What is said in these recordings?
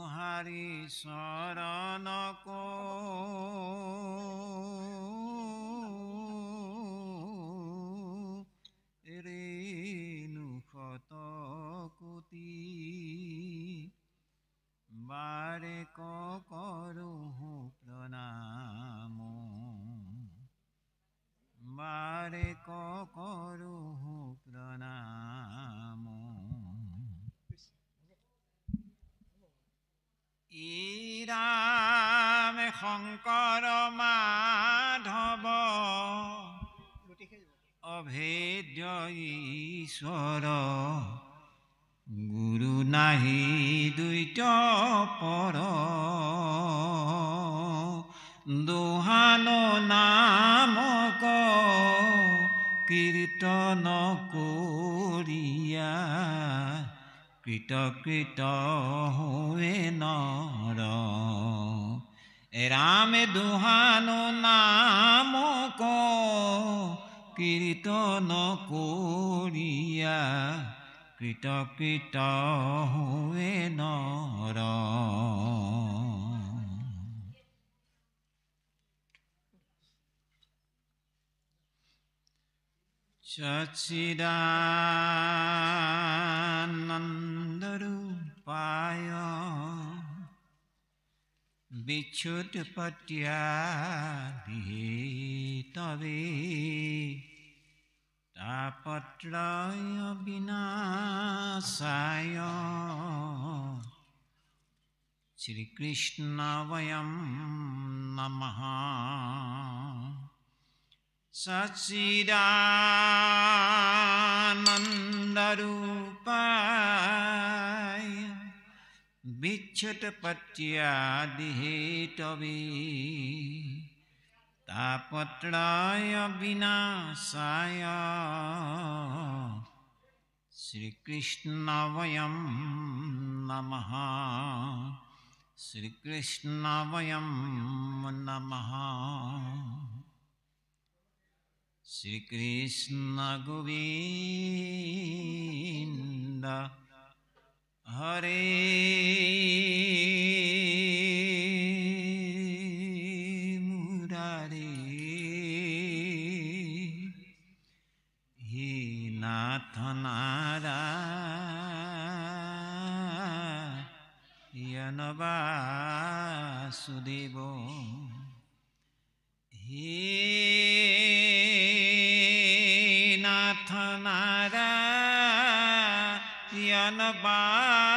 तुहारी शरण को रेणु शत कोटि बारे करो प्रणाम बारे करो प्रणाम राम शंकर माधव अभेद्य ईश्वर गुरु नाहि द्वैत पर दोहानो नामक कीर्तन कोरिया कृत कृत हुए नर राम दोहानो नामक कीर्तन कोरिया कृत कृत हुए नर सच्चिदानंद रूपाय विच्युतपत्यादिहेतवे तापत्रय विनाशाय श्रीकृष्ण वयं नमः सच्चिदानंद रूपाय विच्युतपत्यादिहेतवे तापत्रय विनाशाय श्रीकृष्ण वयं नमः श्रीकृष्ण वयं नमः श्रीकृष्ण गोविंद हरे मुरारे हे नाथ नारायण वासुदेव हे नाथ नारायण वासुदेव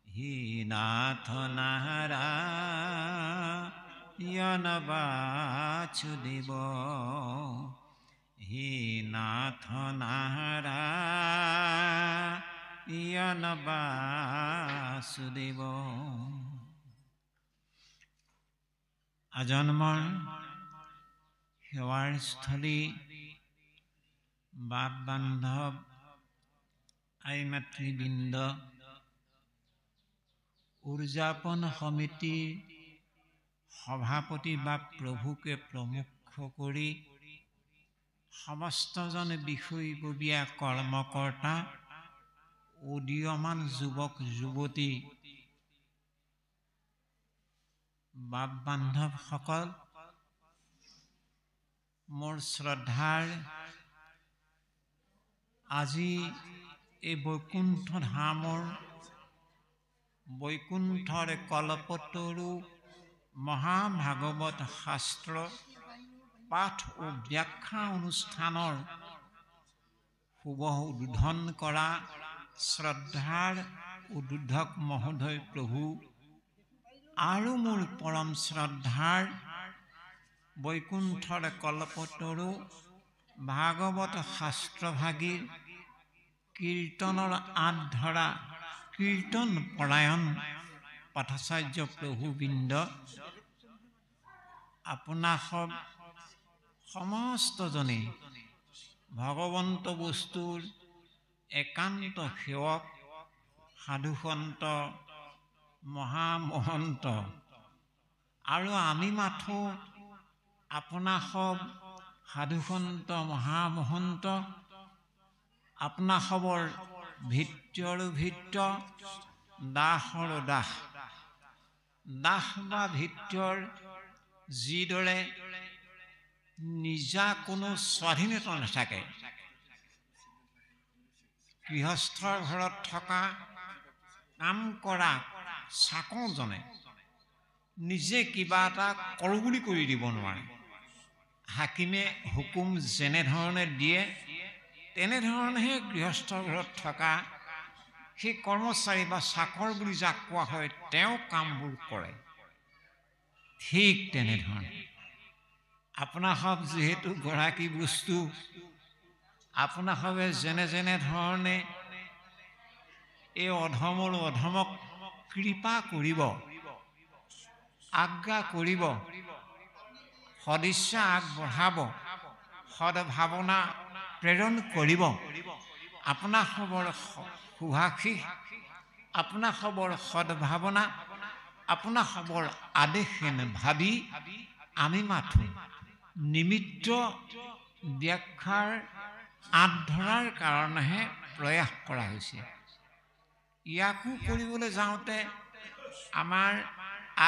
हे नाथ नारायण वासुदेव हे नाथ नारायण वासुदेव আজন্মৰ সেৱাৰ স্থলী বাপ বান্ধৱ আই মাতৃবৃন্দ উদযাপন সমিতিৰ সভাপতি বাপ প্ৰভুকে প্ৰমুখ কৰি সমস্তজন বিষয়ববীয়া কৰ্মকৰ্তা উদীয়মান যুৱক যুৱতী বাপ বান্ধৱসকল মোৰ শ্ৰদ্ধাৰ আজি এই বৈকুণ্ঠ ধামৰ বৈকুণ্ঠৰ কল্পতৰু মহাভাগৱত শাস্ত্ৰ পাঠ ও ব্যাখ্যা অনুষ্ঠানৰ শুভ উদ্বোধন কৰা শ্ৰদ্ধাৰ উদ্বোধক মহোদয় প্ৰভু আৰু মোৰ পৰম শ্ৰদ্ধাৰ বৈকুণ্ঠৰ কল্পতৰু ভাগৱত শাস্ত্ৰভাগীৰ কীৰ্তনৰ আঁত ধৰা কীৰ্তন পৰায়ণ পাঠাচাৰ্য প্ৰভুবৃন্দ আপোনাক সমস্তজনে ভগৱন্ত বস্তুৰ একান্ত সেৱক সাধুসন্ত মহামহন্ত আৰু আমি মাথো আপোনা সব সাধুসন্ত মহামহন্ত, আপোনা সবৰ ভিত্ৰৰ ভিত্ৰ, দাসৰ দাস। দাস বা ভিত্ৰৰ যিদৰে নিজা কোনো স্বাধীনতা নাথাকে, গৃহস্থৰ ঘৰত থকা কাম কৰা চাকৰজনে নিজে কিবা এটা কৰোঁ বুলি কৰি দিব নোৱাৰে। হাকিমে হুকুম যেনেধৰণে দিয়ে তেনেধৰণেহে গৃহস্থৰ ঘৰত থকা সেই কৰ্মচাৰী বা চাকৰ বুলি যাক কোৱা হয় তেওঁ কামবোৰ কৰে। ঠিক তেনেধৰণে আপোনাসৱ যিহেতু গৰাকী বস্তু, আপোনাসৱে যেনে যেনে ধৰণে এই অধমক কৃপা কৰিব, আজ্ঞা কৰিব, সদিচ্ছা আগবঢ়াব, সদ্ভাৱনা প্ৰেৰণ কৰিব, আপোনাসৱৰ সুভাষিস, আপোনাসৱৰ সদ্ভাৱনা, আপোনাসৱৰ আদেশেন ভাবি আমি মাথো নিমিত্ত ব্যাখ্যাৰ আঁত ধৰাৰ কাৰণেহে প্ৰয়াস কৰা হৈছে। ইয়াকো কৰিবলৈ যাওঁতে আমাৰ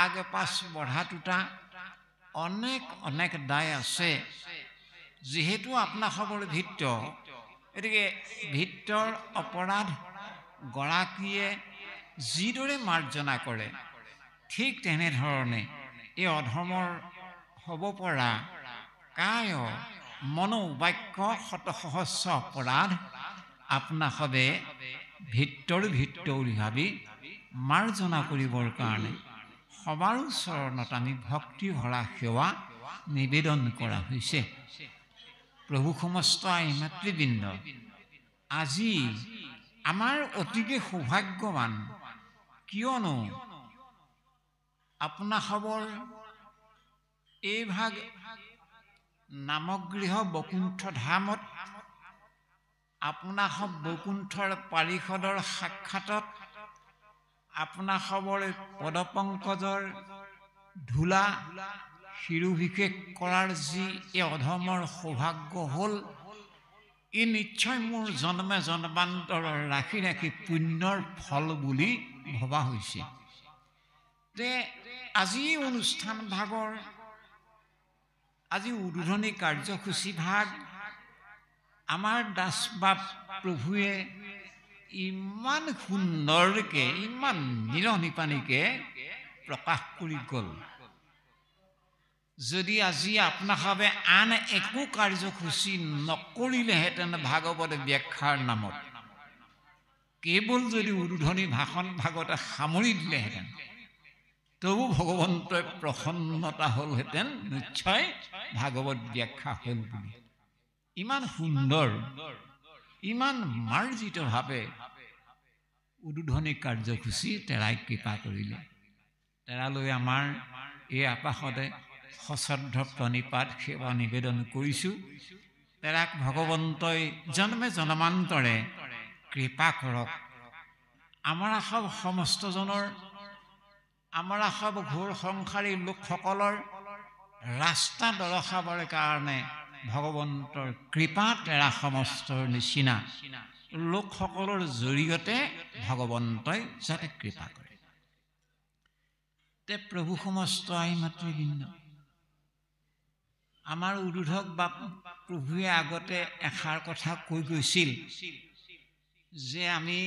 আগ পাছ বঢ়াটোতা অনেক দায় আছে। যিহেতু আপোনাসৱৰ ভিত্ত, গতিকে ভিত্তৰ অপৰাধ গৰাকীয়ে যিদৰে মাৰ্জনা কৰে ঠিক তেনেধৰণে এই অধমৰ হ'ব পৰা কায় মনো বাক্য শতসহস্ৰ অপৰাধ আপোনাসৱে ভিত্তৰ বুলি ভাবি মাৰ্জনা কৰিবৰ কাৰণে সবাৰ চৰণত আমি ভক্তি ভৰা সেৱা নিবেদন কৰা হৈছে। প্ৰভু সমস্ত আই মাতৃবৃন্দ, আজি আমাৰ অতিকে সৌভাগ্যৱান, কিয়নো আপোনাসৱৰ এইভাগ নামগৃহ বৈকুণ্ঠ ধামত আপোনাসৱ বৈকুণ্ঠৰ পাৰিষদৰ সাক্ষাতত আপোনাসৱৰ পদপংকজৰ ধূলা শিৰোভিষেক কৰাৰ যি এই অধমৰ সৌভাগ্য হ'ল, ই নিশ্চয় মোৰ জন্মে জন্মান্তৰৰ ৰাখি ৰাখি পুণ্যৰ ফল বুলি ভবা হৈছে। যে আজি অনুষ্ঠান ভাগৰ, আজি উদ্বোধনী কাৰ্যসূচী ভাগ আমাৰ দাসবাপ প্ৰভুৱে ইমান সুন্দৰকে, ইমান নিৰনিপানীকে প্ৰকাশ কৰি গ'ল। যদি আজি আপোনাসৱে আন একো কাৰ্যসূচী নকৰিলেহেঁতেন ভাগৱত ব্যাখ্যাৰ নামত, কেৱল যদি উদ্বোধনী ভাষণ ভাগতে সামৰি দিলেহেঁতেন, তবু ভগৱন্তই প্ৰসন্নতা হ'লহেঁতেন, নিশ্চয় ভাগৱত ব্যাখ্যা হ'ল বুলি। ইমান সুন্দৰ, ইমান মাৰ্জিতভাৱে উদ্বোধনী কাৰ্যসূচী তেৰাই কৃপা কৰিলে। তেৰালৈ আমাৰ এই আকাশতে সশ্ৰদ্ধ প্ৰণিপাত সেৱা নিবেদন কৰিছোঁ। তেৰাক ভগৱন্তই জন্মে জন্মান্তৰে কৃপা কৰক। আমাৰ আশাব সমস্তজনৰ, আমাৰ আশাব ঘোৰ সংসাৰী লোকসকলৰ ৰাস্তা দৰখাবৰ কাৰণে ভগৱন্তৰ কৃপা তেৰা সমস্তৰ নিচিনা লোকসকলৰ জৰিয়তে ভগৱন্তই যাতে কৃপা কৰে। তে প্ৰভু সমস্ত আই মাতৃবৃন্দ, আমাৰ উদ্বোধক বাপ প্ৰভুৱে আগতে এষাৰ কথা কৈ গৈছিল যে আমি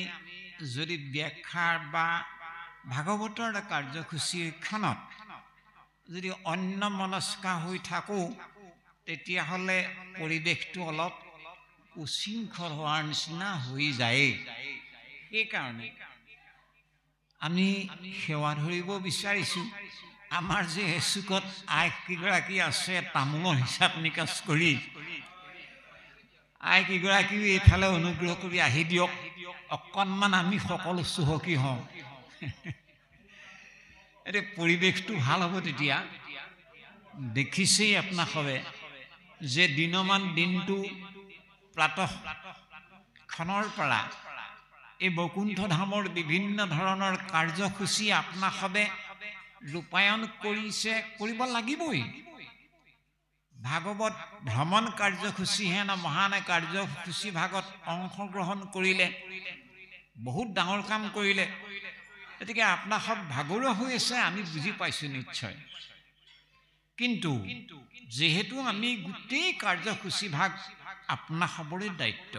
যদি ব্যাখ্যাৰ বা ভাগৱতৰ কাৰ্যসূচীখনত যদি অন্যমনস্কা হৈ থাকোঁ, তেতিয়াহ'লে পৰিৱেশটো অলপ উশৃংখল হোৱাৰ নিচিনা হৈ যায়। সেইকাৰণে আমি সেৱা ধৰিব বিচাৰিছোঁ। আমাৰ যে এচুকত আইকেইগৰাকী আছে তামোলৰ হিচাপ নিকাচ কৰি, আইকেইগৰাকীও এইফালে অনুগ্ৰহ কৰি আহি দিয়ক, অকণমান আমি সকলো চহকী হওঁ। এতিয়া পৰিৱেশটো ভাল হ'ব। তেতিয়া দেখিছেই আপোনাসৱে যে দিনমান দিনটো প্ৰাতঃখনৰ পৰা এই বৈকুণ্ঠ ধামৰ বিভিন্ন ধৰণৰ কাৰ্যসূচী আপোনাসৱে ৰূপায়ণ কৰিছে, কৰিব লাগিবই। ভাগৱত ভ্ৰমণ কাৰ্যসূচী হেন মহান কাৰ্যসূচী ভাগত অংশগ্ৰহণ কৰিলে, বহুত ডাঙৰ কাম কৰিলে। গতিকে আপোনাৰ সব ভাগৰুৱা হৈ আছে, আমি বুজি পাইছোঁ নিশ্চয়। কিন্তু যেহেতু আমি গোটেই কাৰ্যসূচী ভাগ আপোনাৰ সবৰে দায়িত্ব,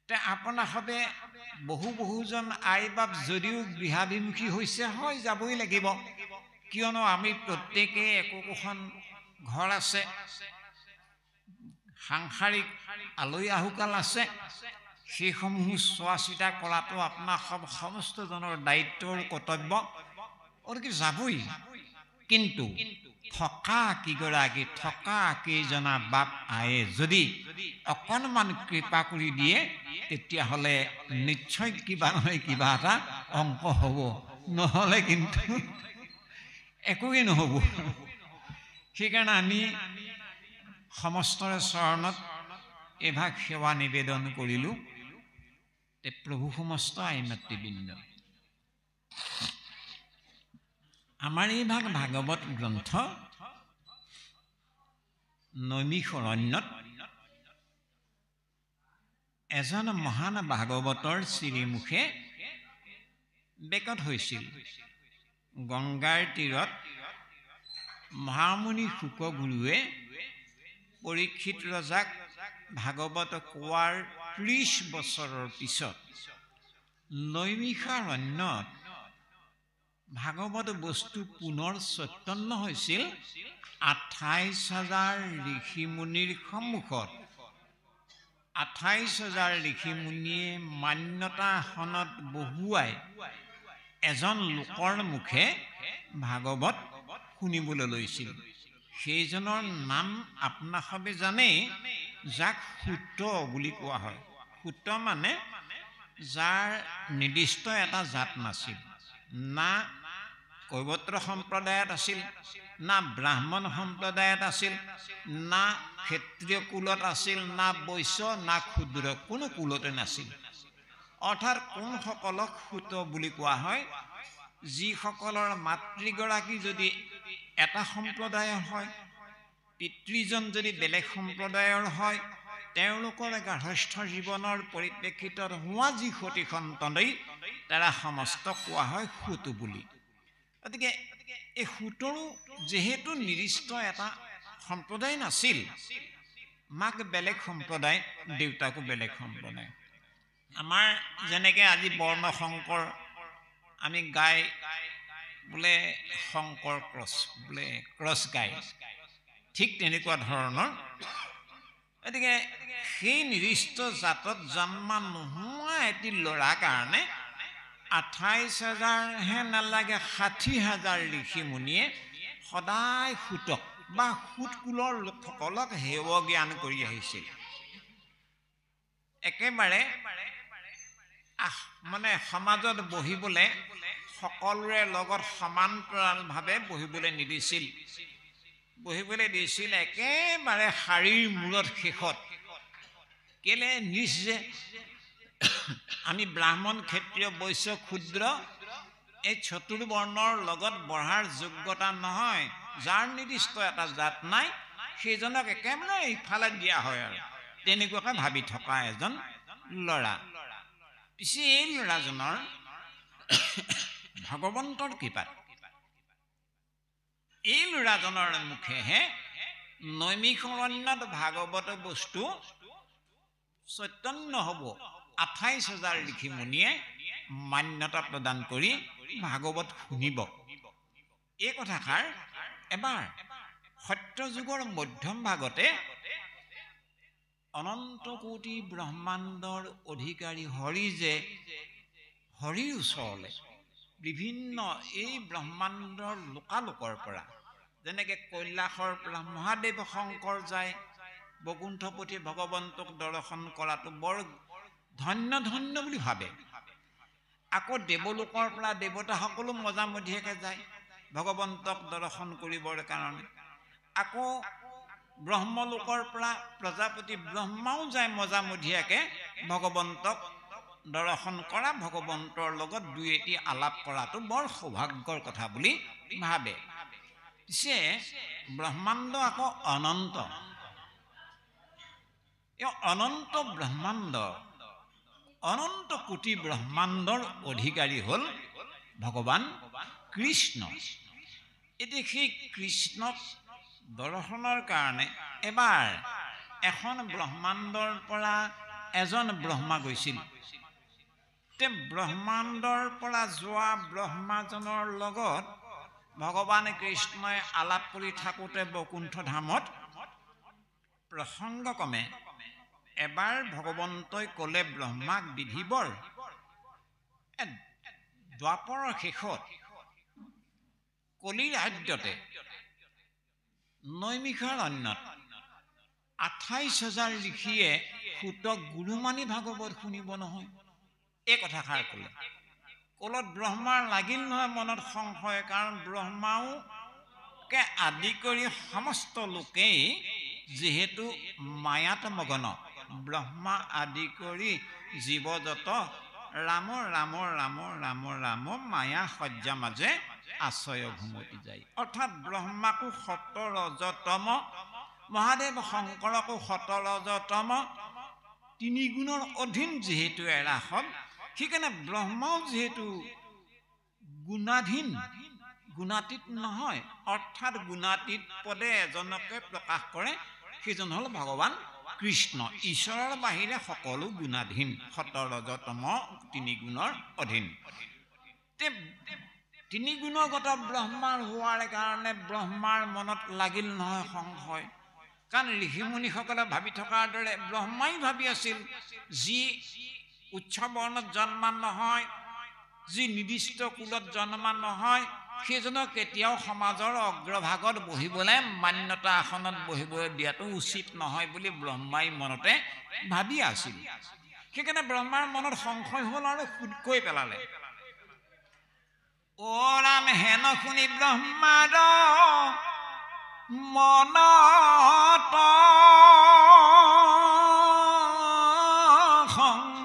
তে আপোনাৰ সবে বহুজন আই বাপ যদিও গৃহাভিমুখী হৈছে, হয় যাবই লাগিব, কিয়নো আমি প্ৰত্যেকে একোখন ঘৰ আছে, সাংসাৰিক আলহী আহুকাল আছে, সেইসমূহ চোৱা চিতা কৰাটো আপোনাৰ সমস্তজনৰ দায়িত্ব আৰু কৰ্তব্য, গতিকে যাবই। কিন্তু থকা কিগৰাকী, থকা কেইজনা বাপ আয়ে যদি অকণমান কৃপা কৰি দিয়ে, তেতিয়াহ'লে নিশ্চয় কিবা নহয় কিবা এটা অংক হ'ব, নহ'লে কিন্তু একোৱেই নহ'ব। সেইকাৰণে আমি সমস্তৰে চৰণত এভাগ সেৱা নিবেদন কৰিলোঁ। প্ৰভু সমস্ত আই মাতৃবৃন্দ, আমাৰ এইভাগ ভাগৱত গ্ৰন্থ নৈমিষাৰণ্যত এজন মহান ভাগৱতৰ শ্ৰীমুখে বেকত হৈছিল। গংগাৰ তীৰত মহামুনি শুকগুৰুৱে পৰীক্ষিত ৰজাক ভাগৱত কোৱাৰ 30 বছৰৰ পিছত নৈমিষাৰণ্যত ভাগৱত বস্তু পুনৰ চৈতন্য হৈছিল 28,000 ঋষিমুনিৰ সন্মুখত। 28,000 ঋষিমুনিয়ে মান্যতা আসনত বহুৱাই এজন লোকৰ মুখে ভাগৱত শুনিবলৈ লৈছিল। সেইজনৰ নাম আপোনাৰ সবে জানেই, যাক সূত বুলি কোৱা হয়। সূত মানে যাৰ নিৰ্দিষ্ট এটা জাত নাছিল, না কৈৱত্ৰ সম্প্ৰদায়ত আছিল, না ব্ৰাহ্মণ সম্প্ৰদায়ত আছিল, না ক্ষত্ৰিয় কুলত আছিল, না বৈশ্য, না ক্ষুদ্ৰ, কোনো কুলতে নাছিল। অৰ্থাৎ কোনসকলক সূত বুলি কোৱা হয়? যিসকলৰ মাতৃগৰাকী যদি এটা সম্প্ৰদায়ৰ হয়, পিতৃজন যদি বেলেগ সম্প্ৰদায়ৰ হয়, তেওঁলোকৰ গাৰ্হস্থ্য জীৱনৰ পৰিপ্ৰেক্ষিতত হোৱা যি সতি সন্তানেই তাৰা সমস্ত কোৱা হয় সূত বুলি। গতিকে এই সূতৰো যেহেতু নিৰ্দিষ্ট এটা সম্প্ৰদায় নাছিল, মাক বেলেগ সম্প্ৰদায়, দেউতাকো বেলেগ সম্প্ৰদায়। আমাৰ যেনেকৈ আজি বৰ্ণ শংকৰ আমি গাই বোলে শংকৰ ক্ৰছ বোলে ক্ৰছ গাই, ঠিক তেনেকুৱা ধৰণৰ। গতিকে সেই নিৰ্দিষ্ট জাতত জন্ম নোহোৱা এটি ল'ৰাৰ কাৰণে 28,000 হে নালাগে, 60,000 ঋষিমুনিয়ে সদায় সূতক বা সূত কুলৰ লোকসকলক হেয় জ্ঞান কৰি আহিছিল। একেবাৰে মানে সমাজত বহিবলৈ সকলোৰে লগত সমান্তৰালভাৱে বহিবলৈ নিদিছিল। বহিবলৈ দিছিল একেবাৰে শাৰীৰ মূৰত শেষত। কেলে নিজ যে আমি ব্ৰাহ্মণ, ক্ষত্ৰিয়, বৈশ্য, ক্ষুদ্ৰ এই চতুৰ্বৰ্ণৰ লগত বঢ়াৰ যোগ্যতা নহয়। যাৰ নিৰ্দিষ্ট এটা জাত নাই, সেইজনক একেবাৰে ইফালে দিয়া হয় আৰু তেনেকুৱাকৈ ভাবি থকা এজন ল'ৰা। পিছে এই ল'ৰাজনৰ ভগৱন্তৰ কৃপাত এই ল'ৰাজনৰ মুখেহে নৈমিষাৰণ্যত ভাগৱত বস্তু চৈতন্য হ'ব। 28,000 ঋষিমুনিয়ে মান্যতা প্ৰদান কৰি ভাগৱত শুনিব। এই কথাষাৰ এবাৰ সত্য যুগৰ মধ্যম ভাগতে অনন্ত কোটি ব্ৰহ্মাণ্ডৰ অধিকাৰী হৰি যে হৰিৰ ওচৰলৈ বিভিন্ন এই ব্ৰহ্মাণ্ডৰ লোকালোকৰ পৰা, যেনেকৈ কৈলাশৰ পৰা মহাদেৱ শংকৰ যায়, বৈকুণ্ঠপতি ভগৱন্তক দৰ্শন কৰাটো বৰ ধন্য ধন্য বুলি ভাবে। আকৌ দেৱলোকৰ পৰা দেৱতাসকলো মজামধিয়াকৈ যায় ভগৱন্তক দৰ্শন কৰিবৰ কাৰণে। আকৌ ব্ৰহ্মলোকৰ পৰা প্ৰজাপতি ব্ৰহ্মাও যায় মজামধিয়াকৈ ভগৱন্তক দৰ্শন কৰা, ভগৱন্তৰ লগত দুই এটি আলাপ কৰাটো বৰ সৌভাগ্যৰ কথা বুলি ভাবে। পিছে ব্ৰহ্মাণ্ড আকৌ অনন্ত। এই অনন্ত ব্ৰহ্মাণ্ড, অনন্ত কোটি ব্ৰহ্মাণ্ডৰ অধিকাৰী হ'ল ভগৱান কৃষ্ণ। এতিয়া সেই কৃষ্ণক দৰ্শনৰ কাৰণে এবাৰ এখন ব্ৰহ্মাণ্ডৰ পৰা এজন ব্ৰহ্মা গৈছিল। তে ব্ৰহ্মাণ্ডৰ পৰা যোৱা ব্ৰহ্মাজনৰ লগত ভগৱান কৃষ্ণই আলাপ কৰি থাকোঁতে বৈকুণ্ঠ ধামত প্ৰসংগক্ৰমে এবাৰ ভগৱন্তই ক'লে ব্ৰহ্মাক বিধিবৰ, দ্বাপৰৰ শেষত কলিৰ আদ্যতে নৈমিষাৰণ্যত 28,000 ঋষিয়ে সূতক গুৰু মানি ভাগৱত শুনিব নহয়। এই কথাষাৰ ক'লে। কলত ব্ৰহ্মাৰ লাগিল নহয় মনত সংশয়, কাৰণ ব্ৰহ্মাওকে আদি কৰি সমস্ত লোকেই যিহেতু মায়াত মগ্ন, ব্ৰহ্মা আদি কৰি জীৱযত ৰাম ৰাম ৰাম ৰাম ৰাম মায়া সজ্জা মাজে আশ্ৰয় ঘুমতি যায়। অৰ্থাৎ ব্ৰহ্মাকো সতৰজতম, মহাদেৱ শংকৰকো সতৰজতম, তিনি গুণৰ অধীন যিহেতু এৰা হ'ল, সেইকাৰণে ব্ৰহ্মাও যিহেতু গুণাধীন, গুণাতীত নহয়, অৰ্থাৎ গুণাতীত পদে এজনকে প্ৰকাশ কৰে, সেইজন হ'ল ভগৱান কৃষ্ণ। ঈশ্বৰৰ বাহিৰে সকলো গুণাধীন, সতৰজতম তিনি গুণৰ অধীন। তিনি গুণগত ব্ৰহ্মাৰ হোৱাৰ কাৰণে ব্ৰহ্মাৰ মনত লাগিল নহয় সংশয়, কাৰণ ঋষিমুনিসকলে ভাবি থকাৰ দৰে ব্ৰহ্মাই ভাবি আছিল, যি উচ্চ বৰ্ণত জন্মা নহয়, যি নিৰ্দিষ্ট কুলত জন্মা নহয়, সেইজনক কেতিয়াও সমাজৰ অগ্ৰভাগত বহিবলৈ, মান্যতা আসনত বহিবলৈ দিয়াটো উচিত নহয় বুলি ব্ৰহ্মাই মনতে ভাবি আছিল। সেইকাৰণে ব্ৰহ্মাৰ মনত সংশয় হ'ল আৰু কৈ পেলালে, অ ৰাম হেন শুনি ব্ৰহ্মাৰ মনত সংশয়,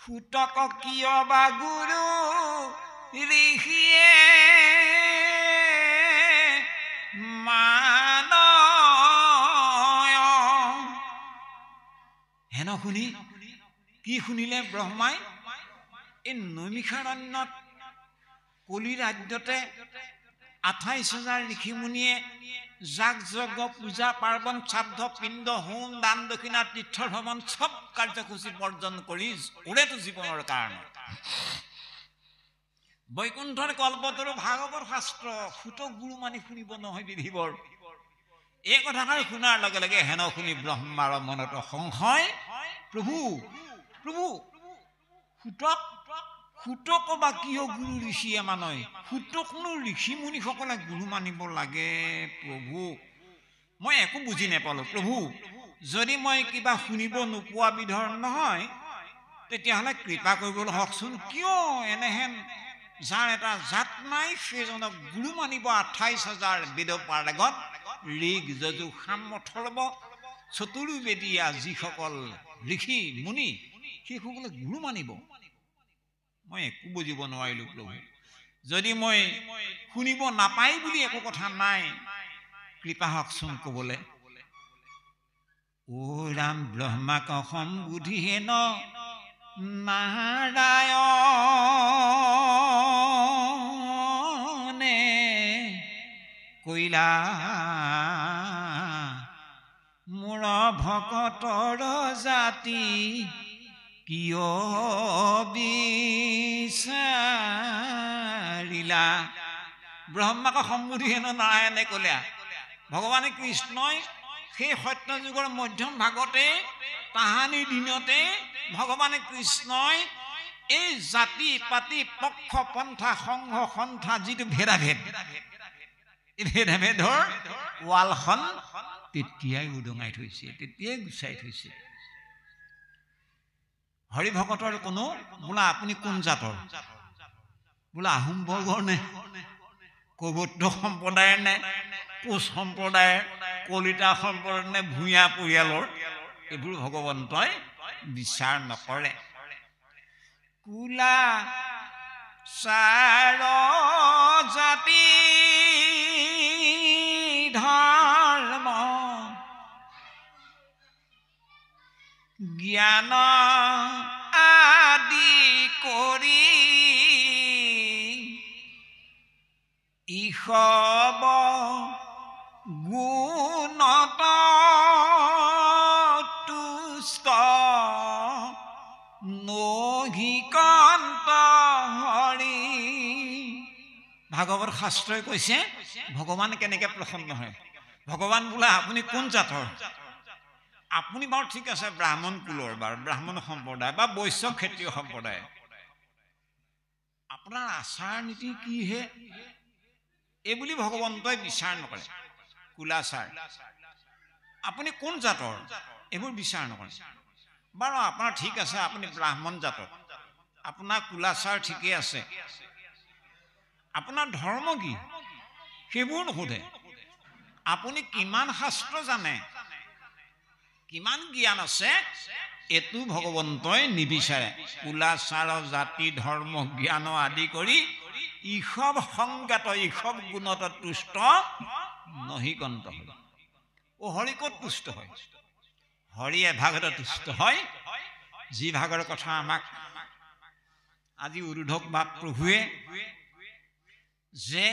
সূতক কিয় বা গুৰু ঋষিয়ে মানয়। হেন শুনি কি শুনিলে ব্ৰহ্মাই? এই নৈমিষাৰণ্যত কলিৰ ৰাজ্যতে 28,000 ঋষিমুনিয়ে যাগ যজ্ঞ পূজা পাৰ্বণ শ্ৰাদ্ধ পিণ্ড হোম দান দক্ষিণা তীৰ্থ ভ্ৰমণ চব কাৰ্যসূচী বৰ্জন কৰি ওৰেতো জীৱনৰ কাৰণে বৈকুণ্ঠৰ কল্পতৰু ভাগৱত শাস্ত্ৰ সূতক গুৰু মানি শুনিব নহয় বিধিবৰ। এই কথাষাৰ শুনাৰ লগে লগে হেন শুনি ব্ৰহ্মাৰ মনত সংশয়, প্ৰভু প্ৰভু সূতক বা কিয় গুৰু ঋষিয়ে মানয়? সূতকনো ঋষি মুনিসকলে গুৰু মানিব লাগে প্ৰভু? মই একো বুজি নাপালো প্ৰভু। যদি মই কিবা শুনিব নোপোৱা বিধৰ নহয়, তেতিয়াহ'লে কৃপা কৰিবলৈ হওকচোন। কিয় এনেহেন যাৰ এটা জাত নাই সেইজনক গুৰু মানিব 28,000 বেদ পাৰ্গত ঋগ যজু সাম অথৰ্ব চতুৰ্বেদীয়া যিসকল ঋষি মুনি, সেইসকলে গুৰু মানিব? মই একো বুজিব নোৱাৰিলো প্ৰভু। যদি মই শুনিব নাপাই বুলি একো কথা নাই, কৃপা হওকচোন ক'বলৈ। ও ৰাম ব্ৰহ্মাক সম্বুধি হেন নাৰায়ণে কৈলা মোৰ ভকতৰ জাতি কিয় বিচাৰিলা? ব্ৰহ্মাক সম্বুধি হেন নাৰায়ণে ক'লে। ভগৱানে কৃষ্ণই সেই সত্য যুগৰ মধ্যম ভাগতে তাহানিৰ দিনতে ভগৱানে কৃষ্ণই এই জাতি পাতি পক্ষ পন্থা সংঘ সন্থা যিটো ভেদাভেদ, এই ভেদাভেদৰ ৱালখন তেতিয়াই উদঙাই থৈছে, তেতিয়াই গুচাই থৈছে। হৰি ভকতৰ কোনো বোলা আপুনি কোন জাতৰ? বোলা আহোম বৰ্গৰ নে, কৈবৰ্ত সম্প্ৰদায়ৰ নে, কোচ সম্প্ৰদায়ৰ, কলিতা সম্প্ৰদায়ৰ নে, ভূঞা পৰিয়ালৰ? এইবোৰ ভগৱন্তই বিচাৰ নকৰে। কুলা চাৰ জাতি ধৰ্ম জ্ঞান আদি কৰি ইহব গুণত তুষ্ট নহিকান্ত হৰি। ভাগৱত শাস্ত্ৰই কৈছে ভগৱান কেনেকে প্ৰসন্ন হয়। ভগৱান বোলে আপুনি কোন জাতৰ? আপুনি বাৰু ঠিক আছে ব্ৰাহ্মণ কুলৰ বাৰু ব্ৰাহ্মণ সম্প্ৰদায় বা বৈশ্য ক্ষত্ৰিয় সম্প্ৰদায়, আপোনাৰ আচাৰ নীতি কি হে এই বুলি ভগৱন্তই বিচাৰ নকৰে। কুলাচাৰ আপুনি কোন জাতৰ এইবোৰ বিচাৰ নকৰে। বাৰু আপোনাৰ ঠিক আছে আপুনি ব্ৰাহ্মণ জাতৰ, আপোনাৰ কুলাচাৰ ঠিকেই আছে, আপোনাৰ ধৰ্ম কি সেইবোৰ নুসুধে। আপুনি কিমান শাস্ত্ৰ জানে, কিমান জ্ঞান আছে এইটো ভগৱন্তই নিবিচাৰে। কুলাচাৰ জাতি ধৰ্ম জ্ঞান আদি কৰি ইষব সংজ্ঞাত ইষব গুণত তুষ্ট নহিকন্ত হয়। অ হৰি ক'ত তুষ্ট হয়? হৰি এভাগত তুষ্ট হয় যি ভাগৰ কথা আমাক আজি উৰুধক বা প্ৰভুৱে যে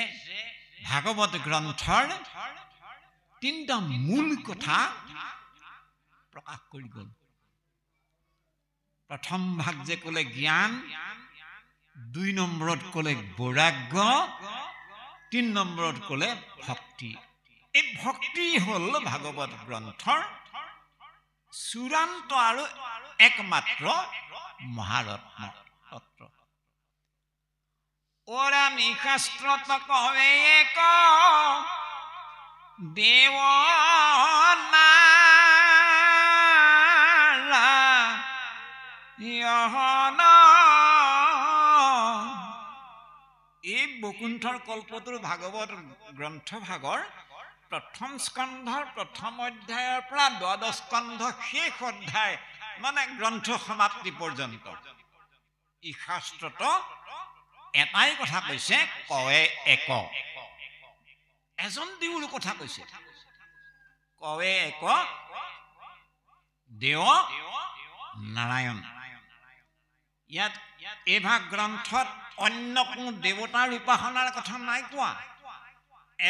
ভাগৱত গ্ৰন্থৰ তিনিটা মূল কথা প্ৰকাশ কৰি গ'ল। প্ৰথম ভাগ যে ক'লে জ্ঞান, ২ নম্বৰত ক'লে বৈৰাগ্য, ৩ নম্বৰত ক'লে ভক্তি। এই ভক্তি হ'ল ভাগৱত গ্ৰন্থৰ চূড়ান্ত আৰু একমাত্ৰ মহাৰত্ন তত্ত্ব। ওৰা নিশাস্ত্ৰত কবে এক দেব এই বৈকুণ্ঠৰ কল্পটোৰ ভাগৱত গ্ৰন্থ ভাগৰ প্ৰথম স্কন্ধৰ প্ৰথম অধ্যায়ৰ পৰা ১২ স্কন্ধ শেষ অধ্যায় মানে গ্ৰন্থ সমাপ্তি পৰ্যন্ত ই শাস্ত্ৰত এটাই কথা কৈছে, কৱে এক। এজন দেউৰ কথা কৈছে, কৱে এক দেৱ নাৰায়ণ। ইয়াত এই ভাগ গ্ৰন্থত অন্য কোনো দেৱতাৰ উপাসনাৰ কথা নাই কোৱা।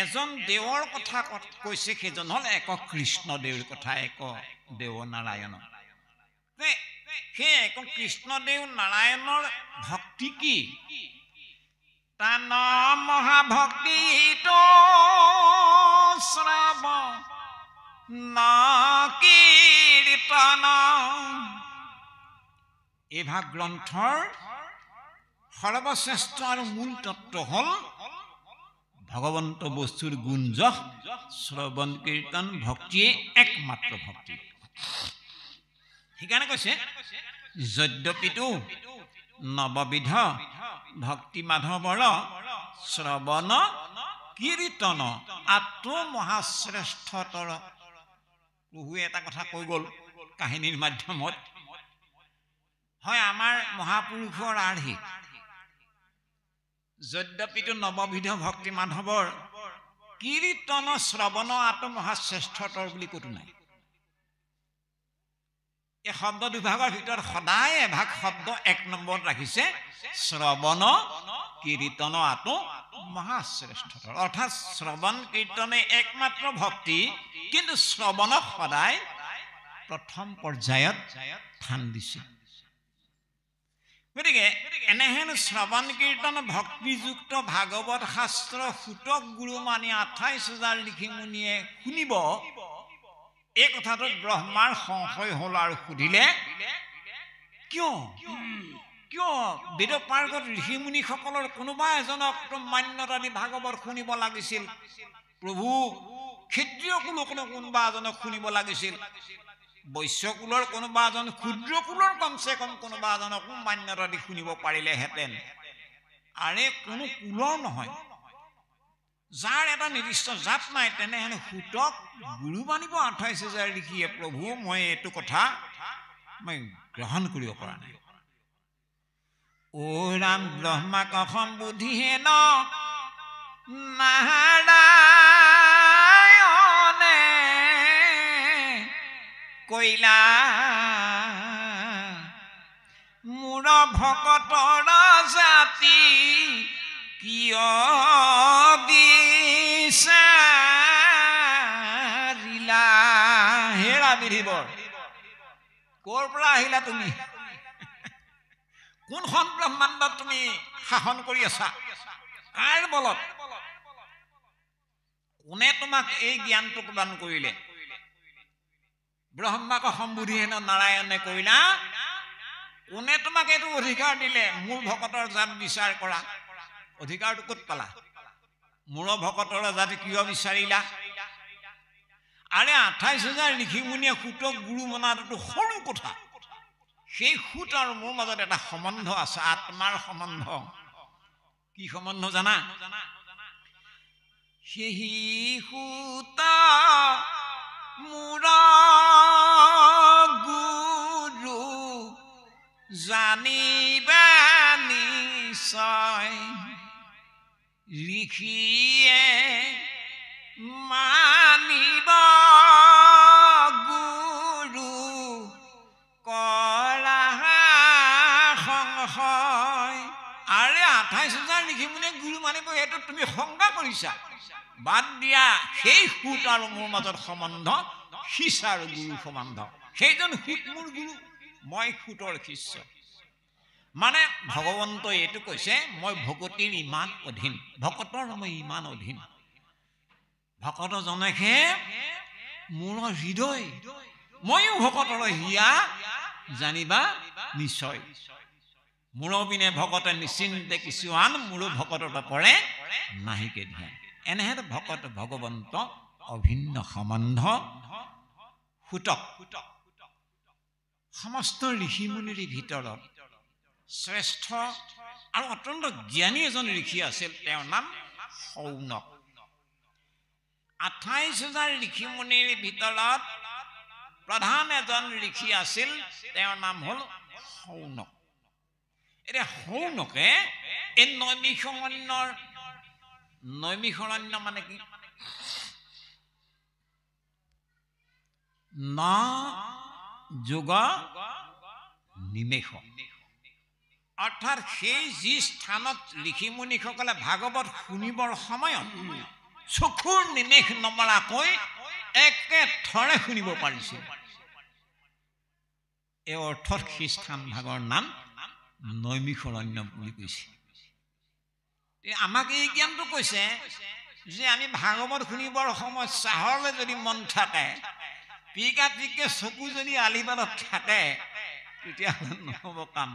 এজন দেৱৰ কথা কৈছে, সেইজন হ'ল এক কৃষ্ণ দেৱৰ কথা, এক দেৱ নাৰায়ণ। সেই এক কৃষ্ণদেৱ নাৰায়ণৰ ভক্তি কি? তান মহাভক্তি শ্ৰৱ ন কীৰ্তন। এই ভাগ গ্ৰন্থৰ সৰ্বশ্ৰেষ্ঠ আৰু মূল তত্ত্ব হ'ল ভগৱন্ত বস্তুৰ গুঞ্জ শ্ৰৱণ কীৰ্তন ভক্তিয়ে একমাত্ৰ ভক্তি। সেইকাৰণে কৈছে যদ্যপিতো নৱবিধ ভক্তি মাধৱৰ শ্ৰৱণ কীৰ্তন আত্ম মহাশ্ৰেষ্ঠতৰ। প্ৰভুৱে এটা কথা কৈ গ'ল কাহিনীৰ মাধ্যমত, হয় আমাৰ মহাপুৰুষৰ আৰ্হি যদ্যপিতো নৱবিধ ভক্তি মাধৱৰ কীৰ্তন শ্ৰৱণ আত্ম মহাশ্ৰেষ্ঠতৰ বুলি ক'তো নাই। এই শব্দ দুভাগৰ ভিতৰত সদায় এভাগ শব্দ ১ নম্বৰত ৰাখিছে, শ্ৰৱণ কীৰ্তন আত্ম মহাশ্ৰেষ্ঠতৰ। অৰ্থাৎ শ্ৰৱণ কীৰ্তনে একমাত্ৰ ভক্তি, কিন্তু শ্ৰৱণক সদায় প্ৰথম পৰ্যায়ত স্থান দিছে। গতিকে এনেহেন শ্ৰৱণ কীৰ্তন ভক্তিযুক্ত ভাগৱত শাস্ত্ৰ সুতক গুৰু মানি ২৮,০০০ ঋষি মুনিয়ে শুনিব। এই কথাটোত ব্ৰহ্মাৰ সংশয় হ'ল আৰু সুধিলে কিয় কিয় বেদ পাৰ্গত ঋষি মুনিসকলৰ কোনোবা এজনক মান্যতা দি ভাগৱত শুনিব লাগিছিল, প্ৰভু ক্ষত্ৰিয় কুলৰ কোনোবা এজনক শুনিব লাগিছিল, বৈশ্য কুলৰ কোনোবা এজন ক্ষুদ্ৰ কুলৰ কমচে কম কোনোবা এজনক মান্যতা দি শুনিব পাৰিলেহেঁতেন। আৰে কোনো কুলৰ নহয়, যাৰ এটা নিৰ্দিষ্ট জাত নাই, তেনেহেন সুতক গুৰু মানিব ২৮,০০০ ঋষিয়ে। প্ৰভু মই এইটো কথা মই গ্ৰহণ কৰিব পৰা নাই। ও ৰাম ব্ৰহ্মাক সম্বুধিহে ন নাৰায়ণে কৈলা মোৰ ভকতৰ জাতি কিয় বিচাৰিলা। হেৰা বিধিবৰ ক'ৰ পৰা আহিলা তুমি? কোনখন ব্ৰহ্মাণ্ডত তুমি শাসন কৰি আছা? কাৰ বলত? কোনে তোমাক এই জ্ঞানটো প্ৰদান কৰিলে? ব্ৰহ্মাক সম্বোধিহেন নাৰায়ণে কৈলা, কোনে তোমাক এইটো অধিকাৰ দিলে মোৰ ভকতৰ জাত বিচাৰ কৰা? অধিকাৰটো ক'ত পালা? মোৰ ভকতৰ জাতি কিয় বিচাৰিলা? আৰে 28,000 ঋষিমুনিয়ে সূতক গুৰু মনাটো সৰু কথা। সেই সূত আৰু মোৰ মাজত এটা সম্বন্ধ আছে, আত্মাৰ সম্বন্ধ। কি সম্বন্ধ জানা? সেই সূত মোৰ গুৰু জানিবা নিশ্চয়, ঋষিয়ে মানিব গুৰু কৰা সংশয়। আৰে 28,000 ঋষিমুনিয়ে গুৰু মানিব, এইটো তুমি শংকা কৰিছা। বাদ দিয়া, সেই সূত আৰু মোৰ মাজত সম্বন্ধ শিষ্য আৰু গুৰু সম্বন্ধ। সেইজন সূত মোৰ গুৰু, মই সূতৰ শিষ্য। মানে ভগৱন্তই এইটো কৈছে, মই ভকতিৰ ইমান অধীন, ভকতৰ মই ইমান অধীন। ভকতজনেহে মোৰ হৃদয়, ময়ো ভকতৰ হিয়া জানিবা নিশ্চয়। মোৰ পিনে ভকতে নিশ্চিন্তে কিছু আন, মোৰো ভকতত পৰে নাহিকে ধ্যান। এনেহেতে ভকত ভগৱন্ত অভিন্ন সম্বন্ধ। সূতক সমস্ত ঋষিমুনিৰ ভিতৰত শ্ৰেষ্ঠ আৰু অত্যন্ত জ্ঞানী এজন ঋষি আছিল, তেওঁৰ নাম শৌনক। 28,000 ঋষিমুনিৰ ভিতৰত প্ৰধান এজন ঋষি আছিল, তেওঁৰ নাম হ'ল শৌনক। এতিয়া শৌনকে এই নৈমিষৰণ্য মানে কি? ন যোগ নিমেষ, অৰ্থাৎ সেই যি স্থানত ঋষিমুনিসকলে ভাগৱত শুনিবৰ সময়ত চকুৰ নিমেষ নমৰাকৈ একেথৰে শুনিব পাৰিছিল, এই অৰ্থত সেই স্থান ভাগৰ নাম নৈমিষৰণ্য বুলি কৈছে। আমাক এই জ্ঞানটো কৈছে যে আমি ভাগৱত শুনিবৰ সময়ত চাহৰলৈ যদি মন থাকে, পিকাটিকে চকু যদি আলিবালত থাকে, তেতিয়াহ'লে নহ'ব কাম।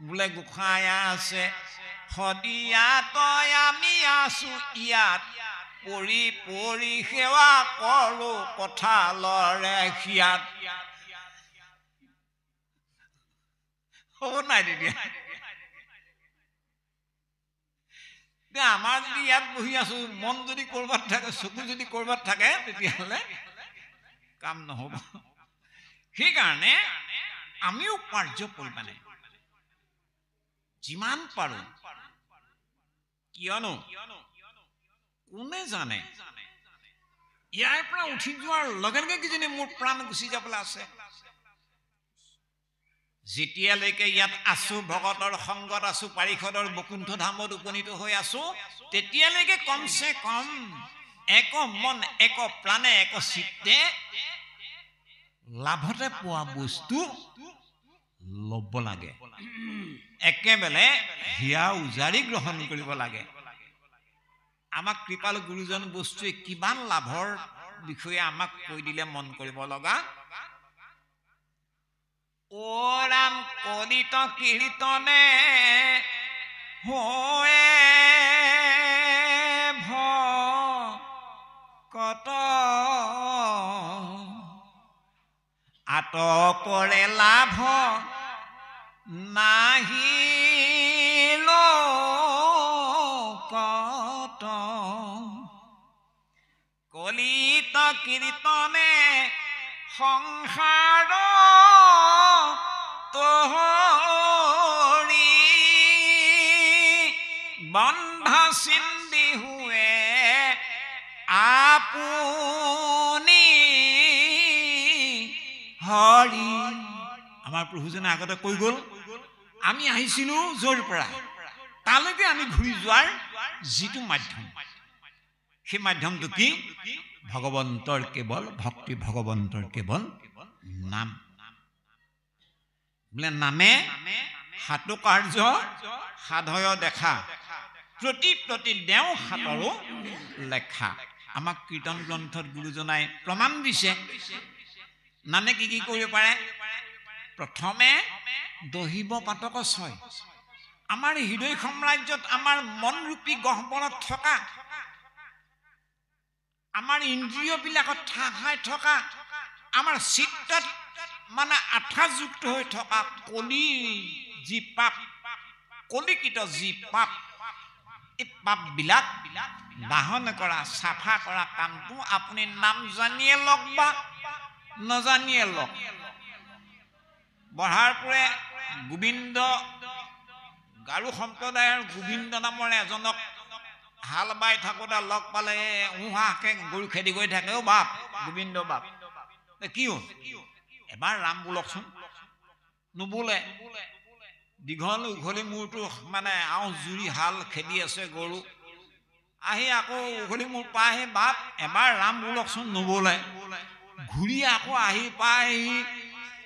বোলে গোসাঁই আছে সদিয়াত, আমি আছো ইয়াত, পৰি পৰি সেৱা কৰো পথালৰে সিয়াত। হ'ব নাই? তেতিয়া আমাৰ যদি ইয়াত বহি আছো, মন যদি কৰবাত থাকে, চকু যদি কৰবাত থাকে, তেতিয়াহ'লে কাম নহ'ব। সেইকাৰণে আমিও কাৰ্য পৰিমাণে যিমান পাৰো, কিয়নো কোনে জানে ইয়াৰ পৰা উঠি যোৱাৰ লগে লগে কিজানি মোৰ প্ৰাণ গুচি যাবলৈ আছে। যেতিয়ালৈকে ইয়াত আছো, ভগতৰ সংগত আছো, পাৰিষদৰ বৈকুণ্ঠ ধামত উপনীত হৈ আছো, তেতিয়ালৈকে কমচে কম এক মন, এক প্ৰাণে, এক চিত্তে লাভতে পোৱা বস্তু ল'ব লাগে, একেবাৰে হিয়া উজাৰি গ্ৰহণ কৰিব লাগে। আমাক কৃপাল গুৰুজন বস্তুৱে কিমান লাভৰ বিষয়ে আমাক কৈ দিলে মন কৰিব লগা। ও ৰাম কলিত কীৰ্তনে হৈয়ে ভকত, আতপৰে লাভ নাহি লোকত, কলিত কীৰ্তনে সংসাৰ তহৰি বন্ধ চিন্দি হুৱে আপুনি হৰি। আমাৰ প্ৰভুজনে আগতে কৈ গ'ল আমি আহিছিলো য'ৰ পৰা তালৈকে আমি ঘূৰি যোৱাৰ যিটো মাধ্যম, সেই মাধ্যমটো কি? ভগৱন্তৰ কেৱল ভক্তি, ভগৱন্তৰ কেৱল নাম। বোলে নামে হাতো কাৰ্য সাধয় দেখা, প্ৰতি প্ৰতি দেও হাতৰো লেখা। আমাক কীৰ্তন গ্ৰন্থত গুৰুজনাই প্ৰমাণ দিছে নামে কি কি কৰিব পাৰে। প্ৰথমে দহিব পাতক ছয়। আমাৰ হৃদয় সাম্ৰাজ্যত আমাৰ মনৰূপী গহ্বৰত থকা, আমাৰ ইন্দ্ৰিয়বিলাকত ঠাই থকা, আমাৰ চিত্তত মানে আঠাযুক্ত হৈ থকা কলি যি পাপ, কলিকিত যি পাপ, এই পাপবিলাক দাহন কৰা, চাফা কৰা কামটো আপুনি নাম জানিয়ে লওক বা নজানিয়ে লওক। বঢ়াৰপুৰে গোবিন্দ গাৰো সম্প্ৰদায়ৰ গোবিন্দ নামৰ এজনক হাল বাই থাকোঁতে লগ পালে, উহাকে গৰু খেদি গৈ থাকে। অ' বাপ, গোবিন্দ বাপ, কি হ'ল? এবাৰ ৰাম বোলকচোন। নুবোলে। দীঘল উঘলি মূৰটো মানে আও জুৰি হাল খেদি আছে গৰু, আহি আকৌ উঘলি মূৰ পাইহি, বাপ এবাৰ ৰাম বোলকচোন। নুবোলে। ঘূৰি আকৌ আহি পাইহি,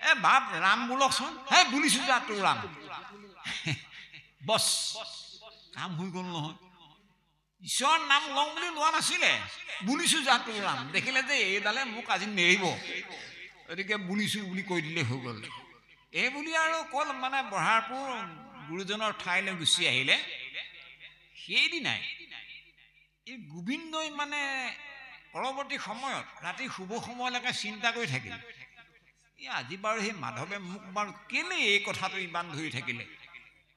এ বাপ ৰাম বোলকচোন। হে বুলিছো যা তোৰ ৰাম। বছ কাম হৈ গ'ল নহয়। ঈশ্বৰৰ নাম লওঁ বুলি লোৱা নাছিলে, বুলিছো যা তোৰ ৰাম। দেখিলে যে এইডালে মোক আজি নেৰিব, গতিকে বুলিছো বুলি কৈ দিলে হৈ গ'ল। এই বুলি আৰু কল মানে বঢ়াৰপুৰ গুৰুজনৰ ঠাইলৈ গুচি আহিলে। সেইদিনাই এই গোবিন্দই মানে পৰৱৰ্তী সময়ত ৰাতি শুভ সময়লৈকে চিন্তা কৰি থাকিল, আজি বাৰু সেই মাধৱে মোক বাৰু কেলে এই কথাটো ইমান ধৰি থাকিলে।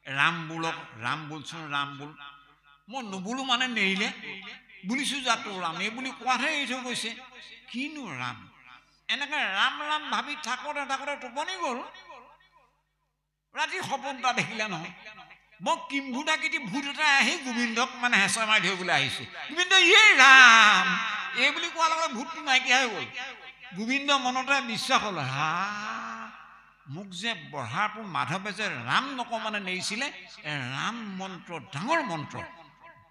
ৰাম বোলক, ৰাম বোলচোন, ৰাম বোল। মই নুবোলো মানে নেৰিলে, বুলিছো যা তোৰ ৰাম, এই বুলি কোৱাতহে এৰি থৈ গৈছে। কিনো ৰাম? এনেকে ৰাম ৰাম ভাবি থাকোঁতে থাকোঁতে টোপনি গ'ল। ৰাতি সপোন এটা দেখিলে নহয়। মোক কিম্ভূতাকৃতি ভূত এটা আহি গোবিন্দক মানে হেঁচা মাৰি ধৰিবলৈ আহিছে। গোবিন্দ ইয়ে ৰাম এই বুলি কোৱাৰ লগে ভূতটো নাইকিয়া হৈ গ'ল। গোবিন্দ মনতে বিশ্বাস হ'ল, হা মোক যে বঢ়াৰপুৰ মাধৱে যে ৰাম নকওঁ মানে নেৰিছিলে, ৰাম মন্ত্ৰ ডাঙৰ মন্ত্ৰ।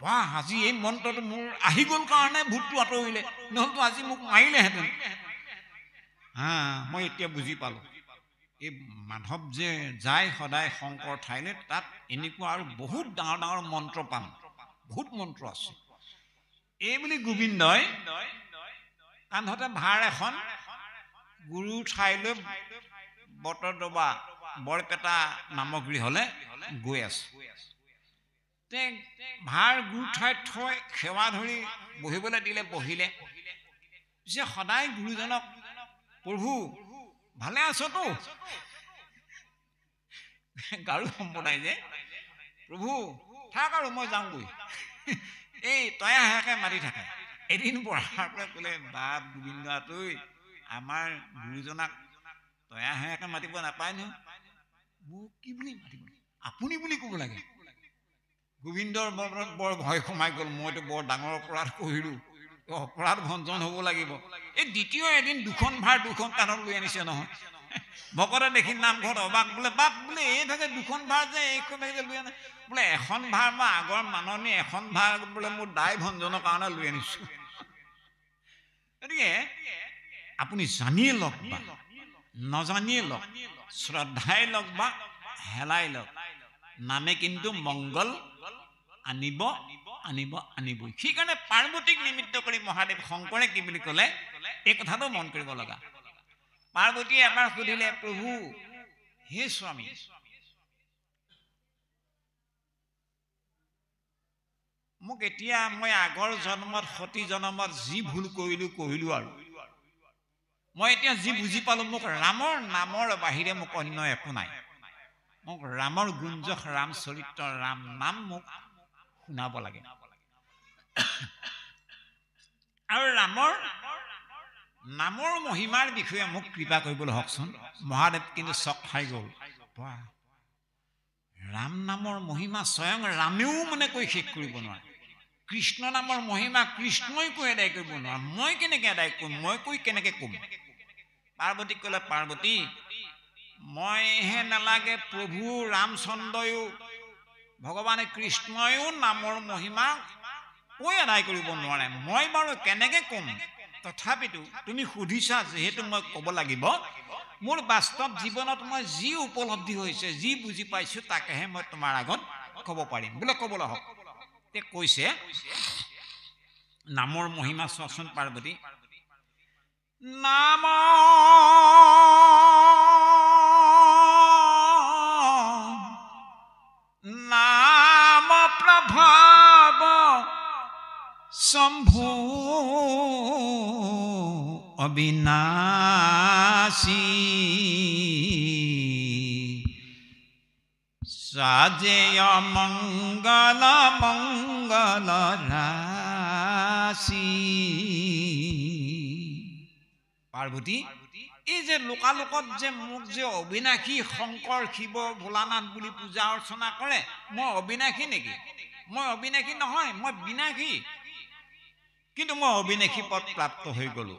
বাহ, আজি এই মন্ত্ৰটো মোৰ আহি গ'ল কাৰণে ভূতটো আঁতৰিলে, নহ'লেতো আজি মোক মাৰিলেহেঁতেন। হা, মই এতিয়া বুজি পালোঁ। এই মাধৱ যে যায় সদায় শংকৰ ঠাইলৈ, তাত এনেকুৱা আৰু বহুত ডাঙৰ ডাঙৰ মন্ত্ৰ পাম, বহুত মন্ত্ৰ আছে। এই বুলি গোবিন্দই কান্ধতে ভাৰ এখন গুৰুৰ ঠাইলৈ বটদ্ৰৱা বৰপেটা নামক গৃহলৈ গৈ আছে। ভাৰ গুৰু ঠাইত থৈ সেৱা ধৰি বহিবলৈ দিলে, বহিলে। পিছে সদায় গুৰুজনক, প্ৰভু ভালে আছতো? গাৰো সম্প্ৰদায় যে, প্ৰভু থাক আৰু মই যাওঁগৈ, এই তই আহাকে মাতি থাকে। এদিন বঢ়াৰপুৰে ক'লে, বাপ গোবিন্দ তই আমাৰ গুৰুজনাক তই আহাকে মাতিব নাপায় নহয়। মোক কি বুলি মাতিব, আপুনি বুলি ক'ব লাগে। গোবিন্দৰ মনত বৰ ভয় সোমাই গ'ল, মইতো বৰ ডাঙৰ অপৰাধ কৰিলোঁ, অপৰাধ ভঞ্জন হ'ব লাগিব। এই দ্বিতীয় এদিন দুখন ভাৰ দুখন কাণত লৈ আনিছে নহয়। ভকতে দেখি নামঘৰত অবাক, বোলে বাপ বোলে এইভাগে দুখন ভাৰ যে এইখন ভাগে লৈ আনে, বোলে এখন ভাৰ মই আগৰ মাননি, এখন ভাৰ বোলে মোৰ দায় ভঞ্জনৰ কাৰণে লৈ আনিছোঁ। গতিকে আপুনি জানিয়ে লওক বা নজানিয়ে লওক, শ্ৰদ্ধাই লওক বা হেলাই লওক, নামে কিন্তু মংগল আনিব আনিব আনিবই। সেইকাৰণে পাৰ্বতীক নিমিত্ত কৰি মহাদেৱ শংকৰে কি বুলি ক'লে, এই কথাটো মন কৰিব লগা। পাৰ্বতীয়ে এবাৰ সুধিলে, প্ৰভু হে স্বামী, মোক এতিয়া মই আগৰ জন্মত সতী জন্মত যি ভুল কৰিলোঁ আৰু মই এতিয়া যি বুজি পালোঁ, মোক ৰামৰ নামৰ বাহিৰে মোক অন্য একো নাই। মোক ৰামৰ গুঞ্জক, ৰাম চৰিত্ৰ, ৰাম নাম মোক শুনাব লাগে। আৰু ৰামৰ নামৰ মহিমাৰ বিষয়ে মোক কৃপা কৰিবলৈ হওকচোন। মহাদেৱ কিন্তু চক খাই গ'ল। ৰাম নামৰ মহিমা স্বয়ং ৰামেও মানে কৈ শেষ কৰিব নোৱাৰে। কৃষ্ণ নামৰ মহিমা কৃষ্ণই কৈ আদায় কৰিব নোৱাৰে। মই কেনেকৈ আদায় কৰিম, মই কৈ কেনেকৈ ক'ম? পাৰ্বতীক ক'লে, পাৰ্বতী মইহে নালাগে, প্ৰভু ৰামচন্দ্ৰয়ো ভগৱানে কৃষ্ণয়ো নামৰ মহিমা কৈ আদায় কৰিব নোৱাৰে। মই বাৰু কেনেকৈ ক'ম? তথাপিতো তুমি সুধিছা যিহেতু মই ক'ব লাগিব। মোৰ বাস্তৱ জীৱনত মই যি উপলব্ধি হৈছে, যি বুজি পাইছোঁ, তাকেহে মই তোমাৰ আগত ক'ব পাৰিম। বোলে ক'বলৈ হওক। তে কৈছে নামৰ মহিমা চোৱাচোন পাৰ্বতী। নাম নাম প্ৰভাৱ শম্ভু অবিনাশী সাজেয় মঙ্গল মঙ্গল ৰাশি। পাৰ্বতী এই যে লোকালোকত যে মোক যে অবিনাশী শংকৰ শিৱ ভোলানাথ বুলি পূজা অৰ্চনা কৰে, মই অবিনাশী নেকি? মই অবিনাশী নহয়, মই বিনাশী। কিন্তু মই অবিনাশী পদ প্ৰাপ্ত হৈ গলো।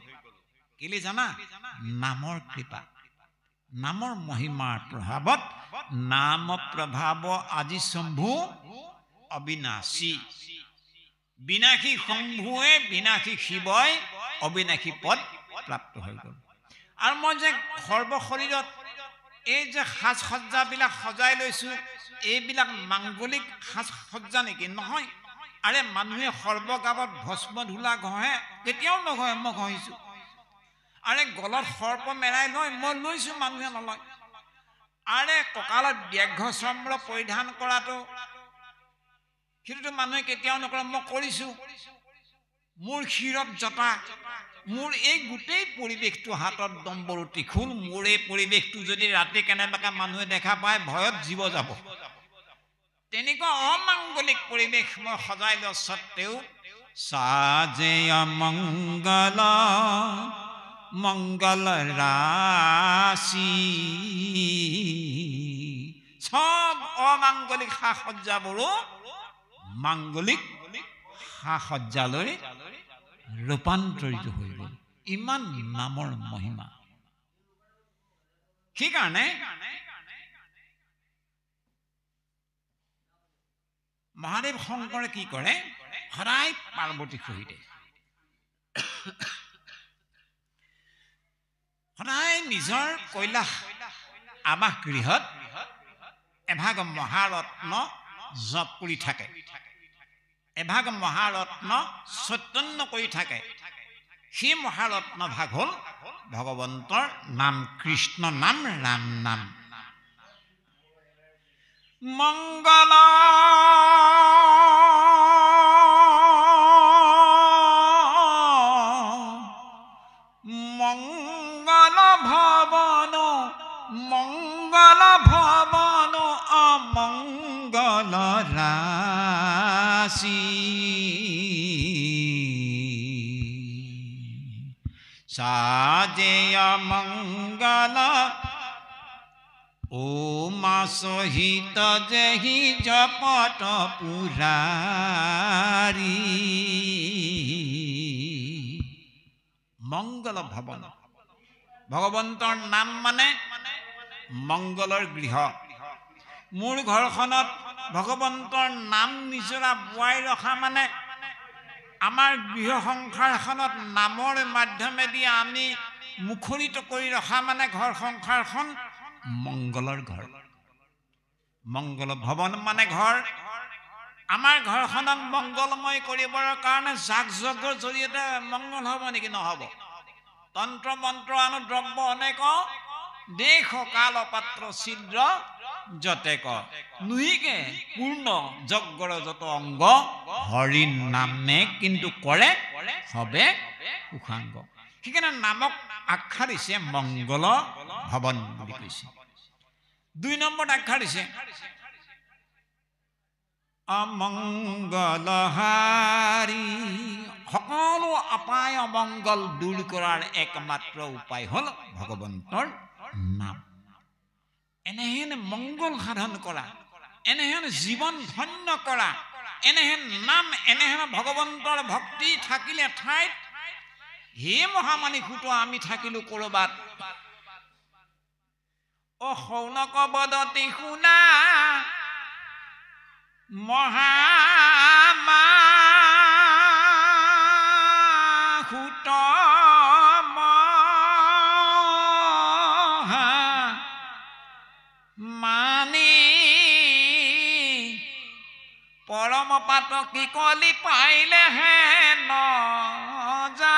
কেলে জানা? নামৰ কৃপা, নামৰ মহিমাৰ প্ৰভাৱত। নাম প্ৰভাৱ আজি শম্ভু অবিনাশী। বিনাশী শম্ভুৱে, বিনাশী শিৱই অবিনাশী পদ প্ৰাপ্ত হৈ গল। আৰু মই যে সৰ্বশৰীৰত এই যে সাজ সজ্জাবিলাক সজাই লৈছো, এইবিলাক মাংগলিক সাজ সজ্জা নেকি? নহয়। আৰে মানুহে সৰ্বগাৱত ভস্ম ধূলা ঘঁহে, কেতিয়াও নঘঁহে, মই ঘঁহিছো। আৰে গলত সৰ্প মেৰাই লয়, মই লৈছো, মানুহে নলয়। আৰে কঁকালত ব্যাঘ্ৰ চম্ৰ পৰিধান কৰাটো, সেইটোতো মানুহে কেতিয়াও নকৰে, মই কৰিছো। মোৰ শিৰত জটা, মোৰ এই গোটেই পৰিৱেশটো, হাতত ডম্বৰু ত্ৰিশূল, মোৰ এই পৰিৱেশটো যদি ৰাতি কেনেবাকৈ মানুহে দেখা পায়, ভয়ত জীৱ যাব। তেনেকুৱা অমাংগলিক পৰিৱেশ মই সজাই লোৱা স্বত্তেও সাজেয় মঙ্গল মঙ্গল ৰাশি। সব অমাংগলিক সা সজ্জাবোৰো মাংগলিক সা সজ্জালৈ ৰূপান্তৰিত হৈ গল। ইমান নামৰ মহিমা। সেইকাৰণে মহাদেৱ শংকৰে কি কৰে? সদায় পাৰ্বতীক সহিতে, সদায় নিজৰ কৈলাশ আৱাস গৃহত এভাগ মহাৰত্ন জপ কৰি থাকে, এভাগ মহাৰত্ন চৈতন্য কৰি থাকে। সেই মহাৰত্ন ভাগ হ'ল ভগৱন্তৰ নাম, কৃষ্ণ নাম, ৰাম নাম। মঙ্গল মঙ্গল ভবন মঙ্গল ভবন অমঙ্গল রাশি। সাজেয় মঙ্গল ও মা সহিত যেহি জপট পুরারি। মঙ্গল ভবন, ভগৱন্তৰ নাম মানে মঙ্গলৰ গৃহ। মোৰ ঘৰখনত ভগৱন্তৰ নাম নিজৰা বোৱাই ৰখা মানে আমাৰ গৃহ সংসাৰখনত নামৰ মাধ্যমেদি আমি মুখৰিত কৰি ৰখা মানে ঘৰ সংসাৰখন মঙ্গলৰ ঘৰ। মঙ্গল ভৱন মানে ঘৰ। আমাৰ ঘৰখনক মঙ্গলময় কৰিবৰ কাৰণে যাগ যজ্ঞৰ জৰিয়তে মঙ্গল হ'ব নেকি? নহ'ব। তন্ত্ৰ মন্ত্ৰ আনো দ্ৰব্য অনেক, দেশ কাল পাত্ৰ ছিদ্ৰ যতেক, নুহিকে পূৰ্ণ যজ্ঞৰ যত অংগ, হৰি নামে কিন্তু কৰে হবে সুখাংগ। সেইকাৰণে নামক আখ্যা দিছে মঙ্গল ভৱন বুলি কৈছে। ২ নম্বৰত আখ্যা দিছে অমঙ্গলহাৰী। সকলো অপায় অমঙ্গল দূৰ কৰাৰ একমাত্ৰ উপায় হ'ল ভগৱন্তৰ নাম। এনেহেন মঙ্গল সাধন কৰা, এনেহেন জীৱন ধন্য কৰা, এনেহেন নাম, এনেহেন ভগৱন্তৰ ভক্তি থাকিলে ঠাইত হে মহামানী সুত আমি থাকিলো কৰবাত। অ শৌনক বদতি শুনা মহামা সুত মানি পৰম পাতকী কলি পাইলে হে নজানি।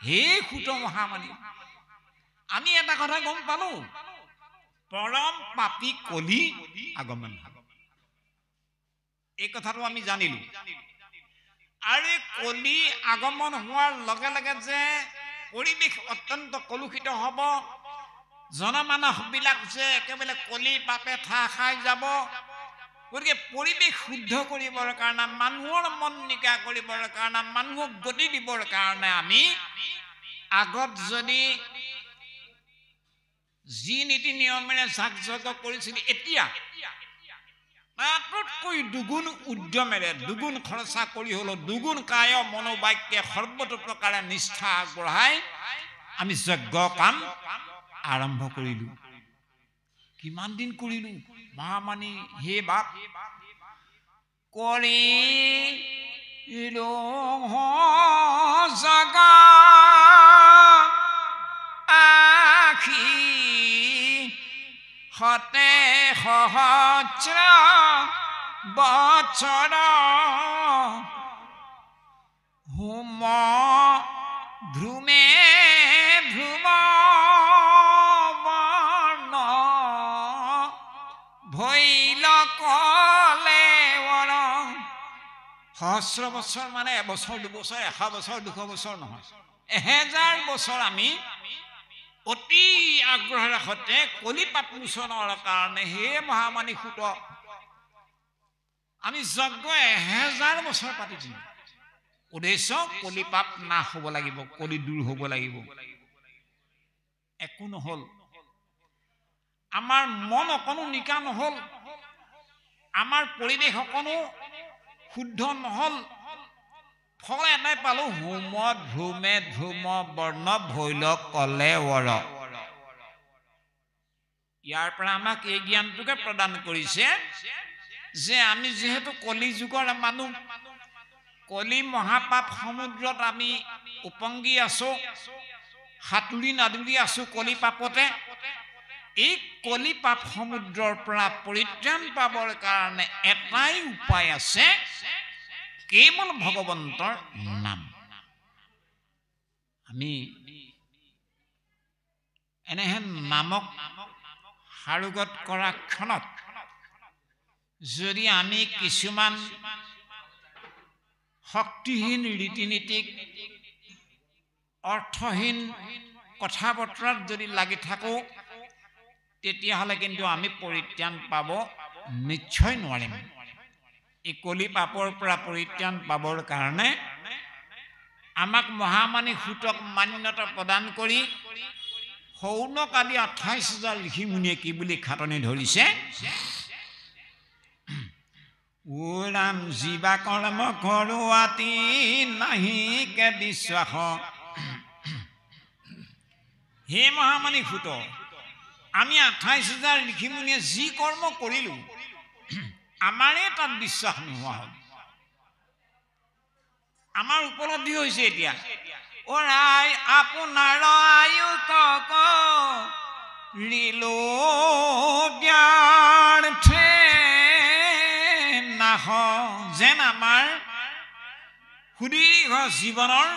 হে সুত মহামানী, আমি এটা কথা গম পালো, পৰম পাপী কলি আগমন। এই কথাটো আমি জানিলো। আৰু কলি আগমন হোৱাৰ লগে লগে যে পৰিৱেশ অত্যন্ত কলুষিত হ'ব, জনমানস বিলাক যে একেবাৰে কলি পাপে ঠাহ খাই যাব, গতিকে পৰিৱেশ শুদ্ধ কৰিবৰ কাৰণে, মানুহৰ মন নিকা কৰিবৰ কাৰণে, মানুহক গতি দিবৰ কাৰণে আমি আগত যদি যি নীতি নিয়মেৰে যাগ যজ্ঞ কৰিছিল, এতিয়া তাতকৈ দুগুণ উদ্যমেৰে, দুগুণ খৰচা কৰি হলেও, দুগুণ কায় মনোবাক্যে সৰ্বতো প্ৰকাৰে নিষ্ঠা আগবঢ়াই আমি যজ্ঞ কাম আৰম্ভ কৰিলো। কিমান দিন কৰিলো মহামানী হে বাপ? কৰিলো জগা আখি হতে সহস্ৰ বছৰ হোম ধ্ৰুমে ধ্ৰুম বৰ্ণ ভৈল কলেৱৰ। সহস্ৰ বছৰ মানে এবছৰ, দুবছৰ, 100 বছৰ, 200 বছৰ নহয়, 1000 বছৰ আমি অতি আগ্ৰহেৰে সৈতে কলি পাপ মোচনৰ কাৰণে হে মহামানী সুত আমি যজ্ঞ 1000 বছৰ পাতিছো। উদ্দেশ্য কলি পাপ নাশ হ'ব লাগিব, কলি দূৰ হ'ব লাগিব। একো নহল, আমাৰ মন অকণো নিকা নহল, আমাৰ পৰিৱেশ অকণো শুদ্ধ নহল। ফল এটাই পালো, হোম ধ্ৰুমে ধ্ৰুম বৰ্ণ ভৈল কলেৱৰ। ইয়াৰ পৰা আমাক এই জ্ঞানটোকে প্ৰদান কৰিছে যে আমি যিহেতু কলি যুগৰ মানুহ, কলি মহাপাপ সমুদ্ৰত আমি উপংগী আছো, সাঁতুৰি নাদুৰি আছো কলি পাপতে। এই কলি পাপ সমুদ্ৰৰ পৰা পৰিত্ৰাণ পাবৰ কাৰণে এটাই উপায় আছে, কেৱল ভগৱন্তৰ নাম। আমি এনেহেন নামক সাৰোগত কৰা ক্ষণত যদি আমি কিছুমান শক্তিহীন ৰীতি নীতিক, অৰ্থহীন কথা বতৰাত যদি লাগি থাকো, তেতিয়াহ'লে কিন্তু আমি পৰিত্ৰাণ পাব নিশ্চয় নোৱাৰিম। এই কলি পাপৰ পৰা পৰিত্ৰাণ পাবৰ কাৰণে আমাক মহামানী সুতক মান্যতা প্ৰদান কৰি শৌনক আদি 28,000 ঋষি মুনিয়ে কি বুলি খাটনি ধৰিছে, ও ৰাম জীৱা কৰ্ম কৰোৱাতি নাহি কে বিশ্বাস। হে মহামানী সুত, আমি 28,000 ঋষি মুনিয়ে যি কৰ্ম কৰিলো, আমাৰে তাত বিশ্বাস নোহোৱা হ'ল। আমাৰ উপলব্ধি হৈছে এতিয়া, অ ৰাই আপোনাৰ আয়ু কক ৰিলো ব্যৰ্থে নাহ। যেন আমাৰ সুদীৰ্ঘ জীৱনৰ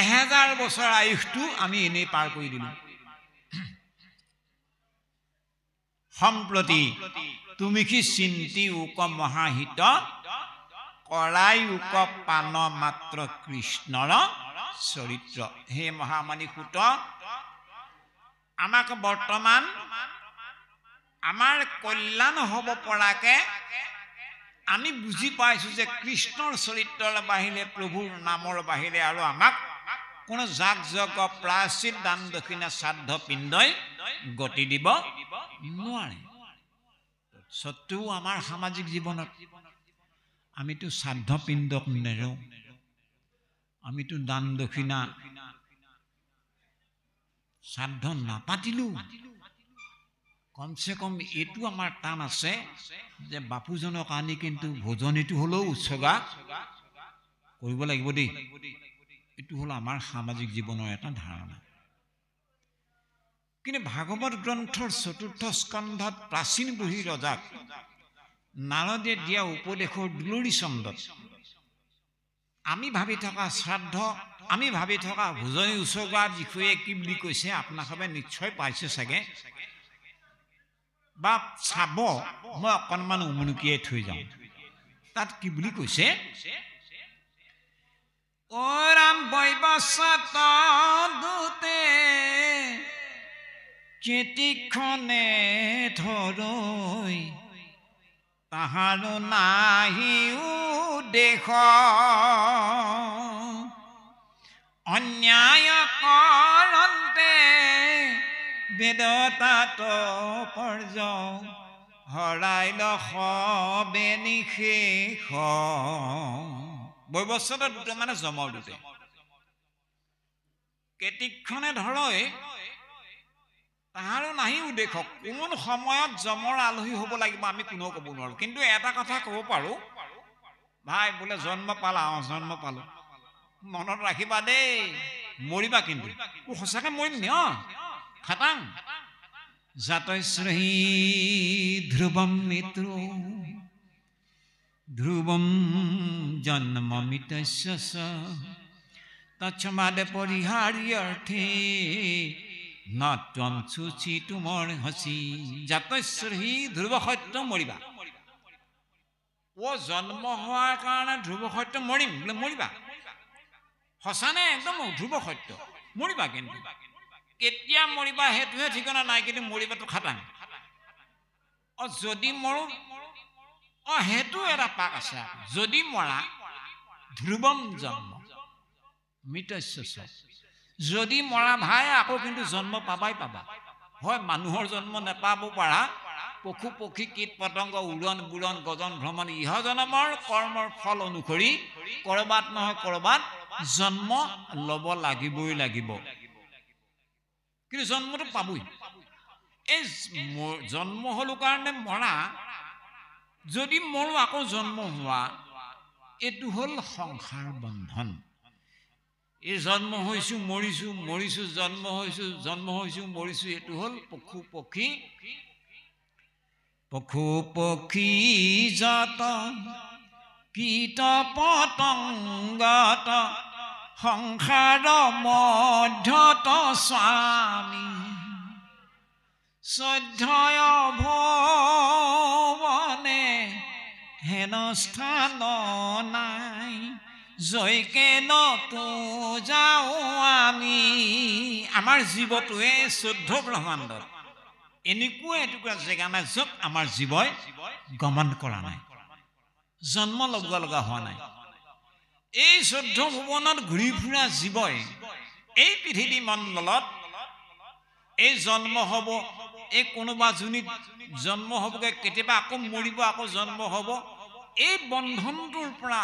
1000 বছৰ আয়ুষটো আমি এনেই পাৰ কৰি দিলো। সম্প্ৰতি তুমি কি চিন্তি উক মহাহিত কৰাই উক পান মাত্ৰ কৃষ্ণৰ চৰিত্ৰ। হে মহামানী সুত, আমাক বৰ্তমান আমাৰ কল্যাণ হ'ব পৰাকে আমি বুজি পাইছো যে কৃষ্ণৰ চৰিত্ৰৰ বাহিৰে, প্ৰভুৰ নামৰ বাহিৰে আৰু আমাক কোনো যাগ যজ্ঞ, প্ৰায়শ্চিত, দান দক্ষিণা, শ্ৰাদ্ধ পিণ্ডই গতি দিব নোৱাৰে। সত্ত্বেও আমাৰ সামাজিক জীৱনত আমিতো শ্ৰাদ্ধ পিণ্ডক নেৰো, আমিতো দান দক্ষিণা শ্ৰাদ্ধ নাপাতিলো। কমচে কম এইটো আমাৰ টান আছে যে বাপুজনক আনি কিন্তু ভোজনীটো হ'লেও উৎসৰ্গা কৰিব লাগিব দেই। এইটো হ'ল আমাৰ সামাজিক জীৱনৰ এটা ধাৰণা। কিন্তু ভাগৱত গ্ৰন্থৰ ৪ৰ্থ স্কন্ধত প্ৰাচীন বুঢ়ী ৰজাক নাৰদে দিয়া উপদেশৰ দুলৰি চন্দত আমি ভাবি থকা শ্ৰাদ্ধ, আমি ভাবি থকা ভোজনী উৎসৰ্গাৰ বিষয়ে কি বুলি কৈছে আপোনালোকে নিশ্চয় পাইছে চাগে, বা চাব। মই অকণমান উমুনুকিয়াই থৈ যাওঁ। তাত কি বুলি কৈছে? ওৰাম বৈবস্বত দূতে কেতিক্ষণে ধৰৈ তাহাৰো নাহিও দেশ অন্যায় কৰন্তে বেদতাত পৰ্য হৰাইল সবে নিশেষ। বৈবস্বত দূতে মানে যমৰ দূতে। কেতিক্ষণে ধৰৈ তাহাৰো নাহি উদ্দেশ। কোন সময়ত যমৰ আলহী হ'ব লাগিব আমি কোনেও ক'ব নোৱাৰো। কিন্তু এটা কথা ক'ব পাৰো, ভাই বোলে জন্ম পালা, জন্ম পালো, মনত ৰাখিবা দেই, মৰিবা কিন্তু। সঁচাকে মৰিম নি? খাটাং জাতশ্ৰহী ধ্ৰুৱম মিত্ৰ ধ্ৰুৱম জন্মমিতস্য তস্মাদ পৰিহাৰ্যৰ্থে নত্বম চুচি তুমৰ হসি। জাতশ্ৰহী ধ্ৰুৱ সত্য মৰিবা। জন্ম হোৱাৰ কাৰণে ধ্ৰুৱ সত্য মৰিম বোলে মৰিবা। সঁচানে? একদম ধ্ৰুৱ সত্য মৰিবা। কিন্তু কেতিয়া মৰিবা সেইটোহে ঠিকনা নাই, কিন্তু মৰিবাটো খাটাং। যদি মৰো, সেইটো এটা পাক আছে। যদি মৰা ধ্ৰুৱম জন্ম মিতস্য। যদি মৰা ভাই আকৌ কিন্তু জন্ম পাবাই পাবা। হয় মানুহৰ জন্ম নেপাব পাৰা, পশু পক্ষী কীট পতংগ উৰণ বুৰণ গজন ভ্ৰমণ ইহ জন্মৰ কৰ্মৰ ফল অনুসৰি কৰবাত নহয় কৰবাত জন্ম ল'ব লাগিবই লাগিব। কিন্তু জন্মটো পাবই। এই জন্ম হলো কাৰণে মৰা, যদি মৰো আকৌ জন্ম হোৱা, এইটো হ'ল সংসাৰ বন্ধন। এই জন্ম হৈছো মৰিছো, মৰিছো জন্ম হৈছো, জন্ম হৈছো মৰিছো, এইটো হ'ল পশু পক্ষী যত কীট পতংগত সংসাৰ মধ্যত স্বামী শ্ৰদ্ধয় ভুৱনে হেন স্থান নাই জয়কে নতো যাওঁ আমি। আমাৰ জীৱটোৱে 14 ব্ৰহ্মাণ্ডত এনেকুৱা এটুকুৰা জেগা নাই য'ত আমাৰ জীৱই গমন কৰা নাই, জন্ম ল'ব লগা হোৱা নাই। এই 14 ভুৱনত ঘূৰি ফুৰা জীৱই এই পৃথিৱী মণ্ডলত এই জন্ম হ'ব, এই কোনোবা জুনিত জন্ম হ'বগে, কেতিয়াবা আকৌ মৰিব, আকৌ জন্ম হ'ব। এই বন্ধনটোৰ পৰা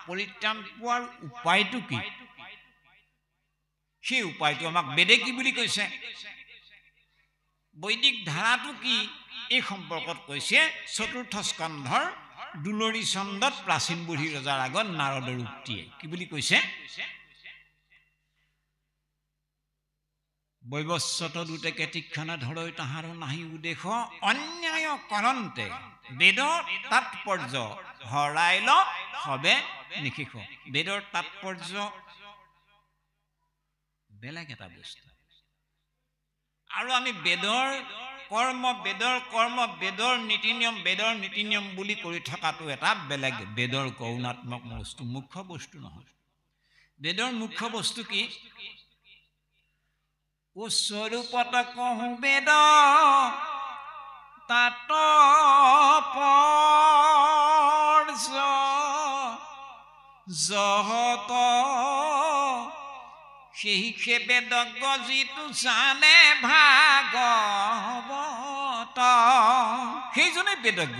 পৰিত্ৰাণ পোৱাৰ উপায়টো কি? সেই উপায়টো আমাক বেদে কি বুলি কৈছে, বৈদিক ধাৰাটো কি, এই সম্পৰ্কত কৈছে ৪ৰ্থ স্কন্ধৰ দুলৰি চন্দত প্ৰাচীন বুঢ়ী ৰজাৰ আগত নাৰদৰ উক্তিয়ে কি বুলি কৈছে? বৈবস্বত দূতে কেতিক্ষণে ধৰৈ তাহাৰো নাহি উদ্দেশ অন্যায় কৰন্তে বেদৰ তাৎপৰ্য হৰাইল সবে নিশেষ। বেদৰ তাৎপৰ্য বেলেগ এটা বস্তু, আৰু আমি বেদৰ কৰ্ম বেদৰ নীতি নিয়ম বুলি কৰি থকাটো এটা বেলেগ বেদৰ গৌণাত্মক বস্তু, মুখ্য বস্তু নহয়। বেদৰ মুখ্য বস্তু কি? স্বৰূপত কহো বেদ তাৎপৰ্য জহত সেই বেদজ্ঞ যিটো জানে ভাগৱত সেইজনে বেদজ্ঞ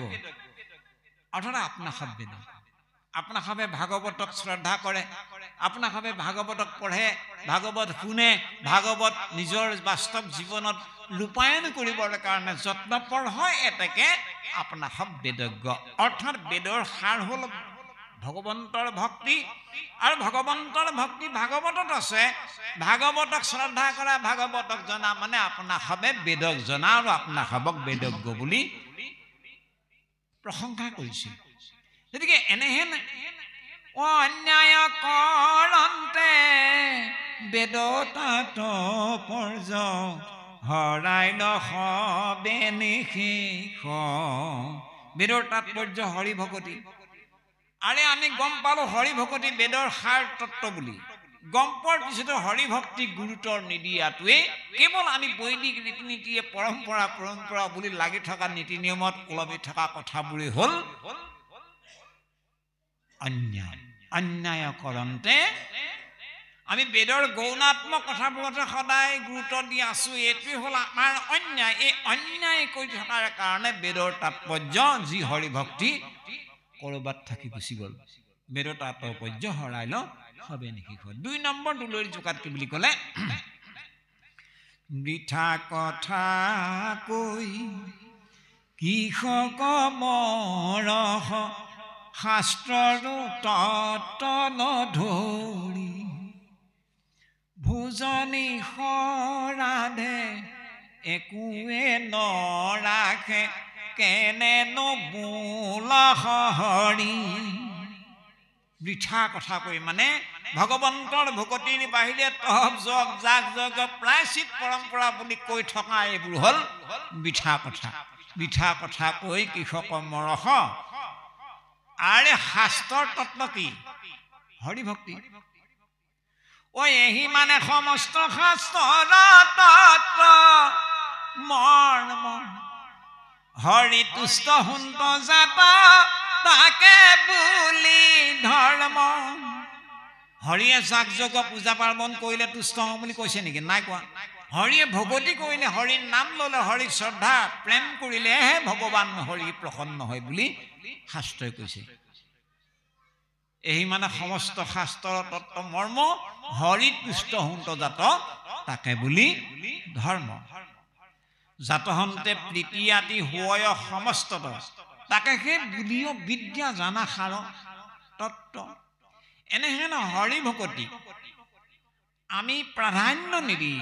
অৰ্থাৎ আপোনাসৱ বেদ আপোনাসৱে ভাগৱতক শ্ৰদ্ধা কৰে আপোনাসৱে ভাগৱতক পঢ়ে ভাগৱত শুনে ভাগৱত নিজৰ বাস্তৱ জীৱনত ৰূপায়ণ কৰিবৰ কাৰণে যত্নপৰ হয় এতেকে আপোনাসৱ বেদজ্ঞ অৰ্থাৎ বেদৰ সাৰ হ'ল ভগৱন্তৰ ভক্তি আৰু ভগৱন্তৰ ভক্তি ভাগৱতত আছে ভাগৱতক শ্ৰদ্ধা কৰা ভাগৱতক জনা মানে আপোনাসৱে বেদক জনা আৰু আপোনাসৱক বেদজ্ঞ বুলি প্ৰশংসা কৰিছিল গতিকে এনেহেন অন্যায় কৰন্তে বেদ তাৎপৰ্য হৰাই নসবে নিশেষ বেদৰ তাৎপৰ্য হৰি ভকতি আৰে আমি গম পালো হৰি ভকতি বেদৰ সাৰ তত্ত্ব বুলি গম পোৱাৰ পিছতো হৰি ভক্তি গুৰুত্ব নিদিয়াটোৱে কেৱল আমি বৈদিক ৰীতি নীতিয়ে পৰম্পৰা বুলি লাগি থকা নীতি নিয়মত ওলমি থকা কথাবোৰেই হ'ল অন্যায় কৰন্তে আমি বেদৰ গৌণাত্মক কথাবোৰতে সদায় গুৰুত্ব দি আছো এইটোৱে হ'ল আমাৰ অন্যায় এই অন্যায় কৰি থকাৰ কাৰণে বেদৰ তাৎপৰ্য যি হৰি ভক্তি কৰবাত থাকি গুচি গ'ল বেদৰ তাৎপৰ্য হৰাই ল হবে নেকি ২ নম্বৰ দুলৈৰ জোকাত কি বুলি ক'লে বৃথা কথা কৈ কৃষক মৰহ শাস্ত্ৰৰ তত্ত্ব নধৰি ভোজনী সৰাধে একোৱে নৰাখে কেনে নবোল হৰি বৃথা কথা কৈ মানে ভগৱন্তৰ ভকতিৰ বাহিৰে তহব জগ জাগ জগ প্ৰায়চিত পৰম্পৰা বুলি কৈ থকা এইবোৰ হ'ল বৃথা কথা কৈ কৃষক মৰহ আৰে শাস্ত্ৰৰ তত্ত্ব কি হৰি ভক্তি এহি মানে সমস্ত শাস্ত্ৰৰ তত্ত্ব মৰ্ম হৰি তুষ্ট সুন্ত জাত তাকে বুলি ধৰ্ম হৰিয়ে জাগ জগ পূজা পাৰ্বণ কৰিলে তুষ্ট হওঁ বুলি কৈছে নেকি নাই কোৱা হৰিয়ে ভগতি কৰিলে হৰিৰ নাম ল'লে হৰিক শ্ৰদ্ধা প্ৰেম কৰিলেহে ভগৱান হৰি প্ৰসন্ন হয় বুলি শাস্ত্ৰই কৈছে এই মানে সমস্ত শাস্ত্ৰৰ তত্ত্ব মৰ্ম হৰি তুষ্ট সুন্ত জাত তাকে বুলি ধৰ্ম জাতহন্তে প্ৰীতিয়াতি হয় সমস্তত তাকে সেই বুলিও বিদ্যা জানা সাৰ তত্ত্ব এনেহেন হৰি ভকতি আমি প্ৰাধান্য নিদি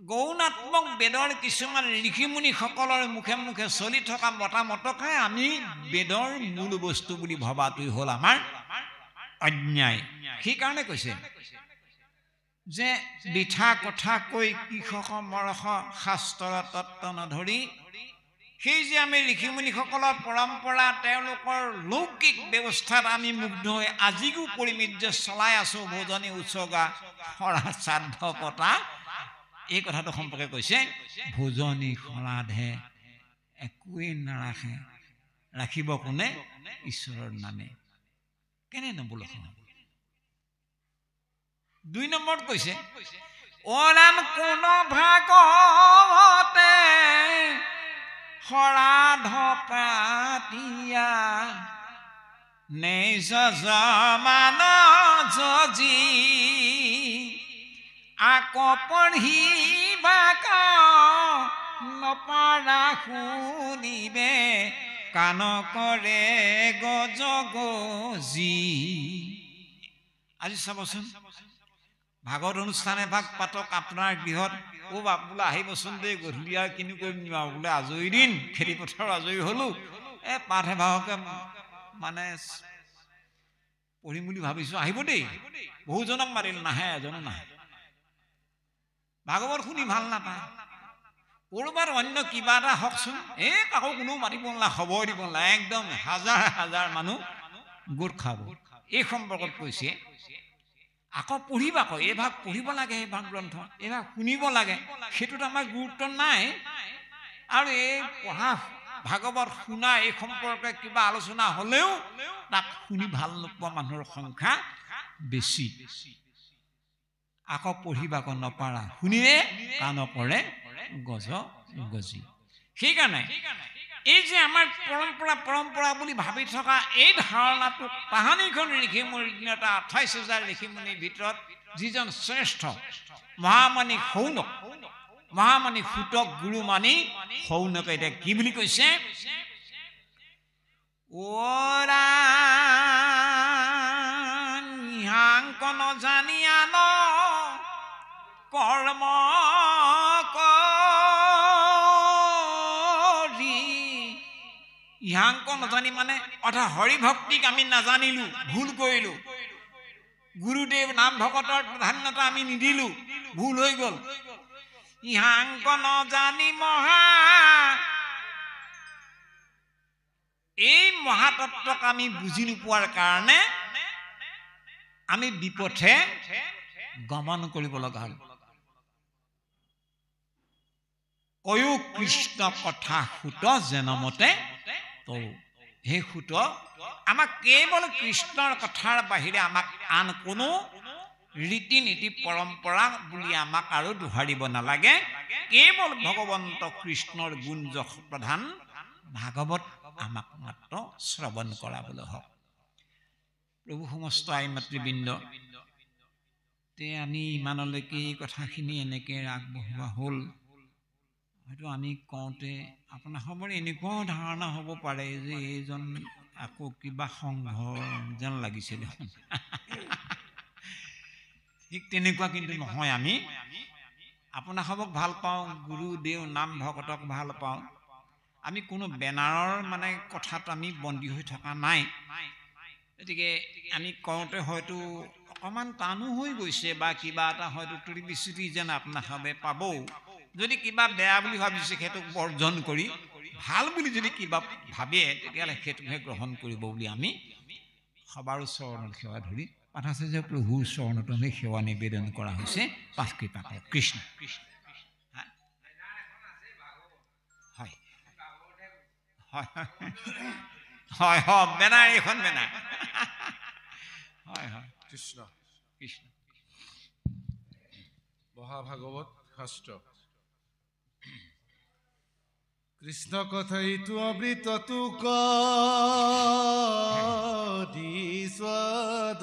গৌণাত্মক বেদৰ কিছুমান ঋষিমুনিসকলৰ মুখে মুখে চলি থকা মতামতকে আমি বেদৰ মূল বস্তু বুলি ভবাটোই হ'ল আমাৰ অন্যায় সেইকাৰণে কৈছে যে বৃথা কথা কৈ কৃষক মৰহ শাস্ত্ৰৰ তত্ত্ব নধৰি সেই যে আমি ঋষিমুনিসকলৰ পৰম্পৰা তেওঁলোকৰ লৌকিক ব্যৱস্থাত আমি মুগ্ধ হৈ আজিও পৰিমিত যে চলাই আছো ভোজনী উৎসৰ্গা সৰা শ্ৰাদ্ধ পতা এই কথাটো সম্পৰ্কে কৈছে ভোজনী সৰাধে একোৱেই নাৰাখে ৰাখিব কোনে ঈশ্বৰৰ নামে কেনে নবোল ২ নম্বৰত কৈছে অনান কোন ভাগতে সৰাধ পাতিয়া নেজ জমান যি আকৌ পঢ়িবা নপাৰা শুনিবে কাণ কৰে গজ গজি আজি চাবচোন ভাগৱত অনুষ্ঠান এভাগ পাতক আপোনাৰ গৃহত বাপ বোলে আহিবচোন দেই গধূলি আৰু কিনো কৰিম বোলে আজৰি দিন খেতি পথাৰ আজৰি হলো পাঠ এভাগকে মানে পঢ়িম বুলি ভাবিছো আহিব দেই বহুজনক মাতিল নাহে এজনো নাহে ভাগৱত শুনি ভাল নাপায় কৰবাত অন্য কিবা এটা হওকচোন কাকো কোনো মাতিব নালাগে খবৰ দিব নালাগে একদম হাজাৰ হাজাৰ মানুহ গোট খাব এই সম্পৰ্কত কৈছে আকৌ পঢ়িবা কয় এইভাগ পঢ়িব লাগে এইভাগ গ্ৰন্থ এইভাগ শুনিব লাগে সেইটোত আমাৰ গুৰুত্ব নাই আৰু এই পঢ়া ভাগৱত শুনা এই সম্পৰ্কে কিবা আলোচনা হলেও তাক শুনি ভাল নোপোৱা মানুহৰ সংখ্যা বেছি আকৌ পঢ়িবা নপাৰা শুনিলে কাণ কৰে গজ গজি। সেইকাৰণে এই যে আমাৰ পৰম্পৰা বুলি ভাবি থকা এই ধাৰণাটো তাহানিখন ঋষিমুনিৰ দিনত 28,000 ঋষিমুনিৰ ভিতৰত যিজন শ্ৰেষ্ঠ মহামানী সৌনক, মহামানী সূতক গুৰু মানি সৌনকে এতিয়া কি বুলি কৈছে? ইহাংক নজানি আন কৰ্ম কৰি। ইহাংক নজানি মানে অৰ্থাৎ হৰি ভক্তিক আমি নাজানিলো, ভুল কৰিলো। গুৰুদেৱ নাম ভকতৰ প্ৰাধান্যতা আমি নিদিলো, ভুল হৈ গল। ইহাংক নজানি মহা, এই মহাতত্বক আমি বুজি নোপোৱাৰ কাৰণে আমি বিপথে গমন কৰিব লগা হ'ল। কয়ো কৃষ্ণ কথা সুত যেনমতে তৌ। সেই সুত আমাক কেৱল কৃষ্ণৰ কথাৰ বাহিৰে আমাক আন কোনো ৰীতি নীতি পৰম্পৰা বুলি আমাক আৰু দোহাৰিব নালাগে। কেৱল ভগৱন্ত কৃষ্ণৰ গুণ যশ প্ৰধান ভাগৱত আমাক মাত্ৰ শ্ৰৱণ কৰাবলৈ হওক। প্ৰভু সমস্ত আই মাতৃবৃন্দ, তে আমি ইমানলৈকে এই কথাখিনি এনেকৈ আগবঢ়োৱা হ'ল। হয়তো আমি কওঁতে আপোনাৰ সবৰে এনেকুৱাও ধাৰণা হ'ব পাৰে যে এইজন আকৌ কিবা সংঘ যেন লাগিছিল। ঠিক তেনেকুৱা কিন্তু নহয়। আমি আপোনাৰ সবক ভাল পাওঁ, গুৰুদেৱ নাম ভকতক ভাল পাওঁ। আমি কোনো বেনাৰৰ মানে কথাত আমি বন্দী হৈ থকা নাই। গতিকে আমি কওঁতে হয়তো অকণমান টানো হৈ গৈছে বা কিবা এটা হয়তো ত্ৰুটি বিচ্যুতি যেন আপোনাৰ সবে পাবও। যদি কিবা বেয়া বুলি ভাবিছে সেইটোক বৰ্জন কৰি ভাল বুলি যদি কিবা ভাবে তেতিয়াহ'লে সেইটোহে গ্ৰহণ কৰিব বুলি আমি সবাৰো চৰণত সেৱা ধৰি পাঠাচাৰ্য প্ৰভুৰ চৰণতো আমি সেৱা নিবেদন কৰা হৈছে। পাঠ কৃপা কৰক কৃষ্ণ। হয় হয় হয় হয়, বেনাৰ এইখন বেনাৰ। হয় হয়, কৃষ্ণ কৃষ্ণ। মহাভাগৱত শাস্ত্ৰ। কৃষ্ণ কথাইতো অমৃতটো দিস্বাদ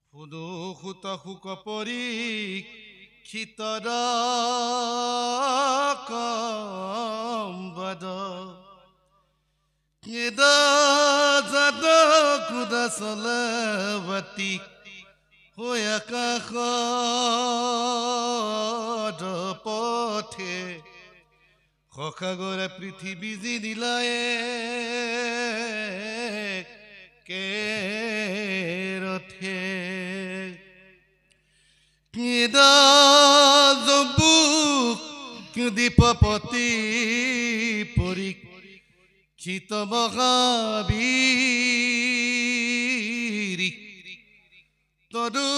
শুনো সুত সুক পৰীক্ষিতৰ কম্বদ যাদ কুদা চলবতী হৈ আকাশত পথে সখাগৰে পৃথিৱী জিনিলায়ে কেৰথে জম্বুক দীপপতি পৰীক্ষিত মহাবীৰ তদু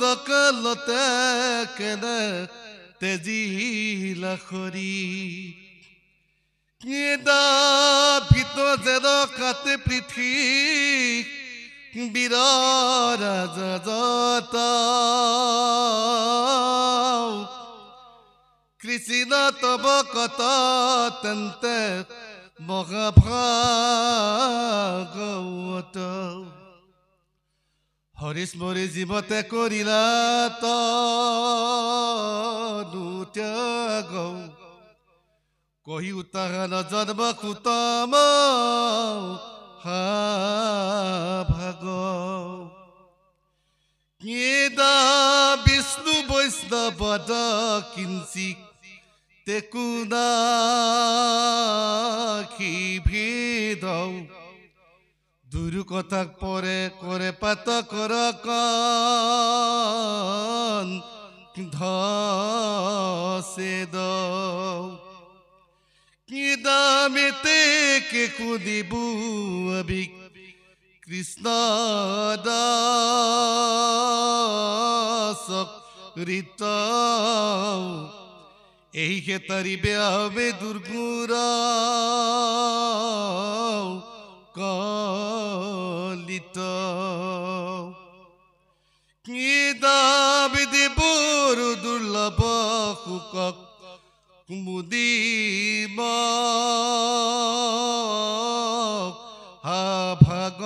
দকলতে কেনে তেজিলা খৰি ভিত যেন কাতে পৃথিৱী বীৰ ৰাজত কৃষ্ণ তব কত তেন্তে মহাভাগৱত হৰিস্মৰি জীৱতে কৰিলা ত্যাগ কহি উতাহান জন্ম সুতম ভাগ বিষ্ণু বৈষ্ণৱদ কিঞ্চি তেকুনাখি ভেদ দুরু কথাক পরে করে পাত কর ধসে কি দামেতে কে কুদিবু অবি কৃষ্ণ দাস ঋত এই ক্ষেতারিবে হবে দুর্গুর কলিত কি দাবি দেবর দুর্লভ হুকক মুদিব ভাগ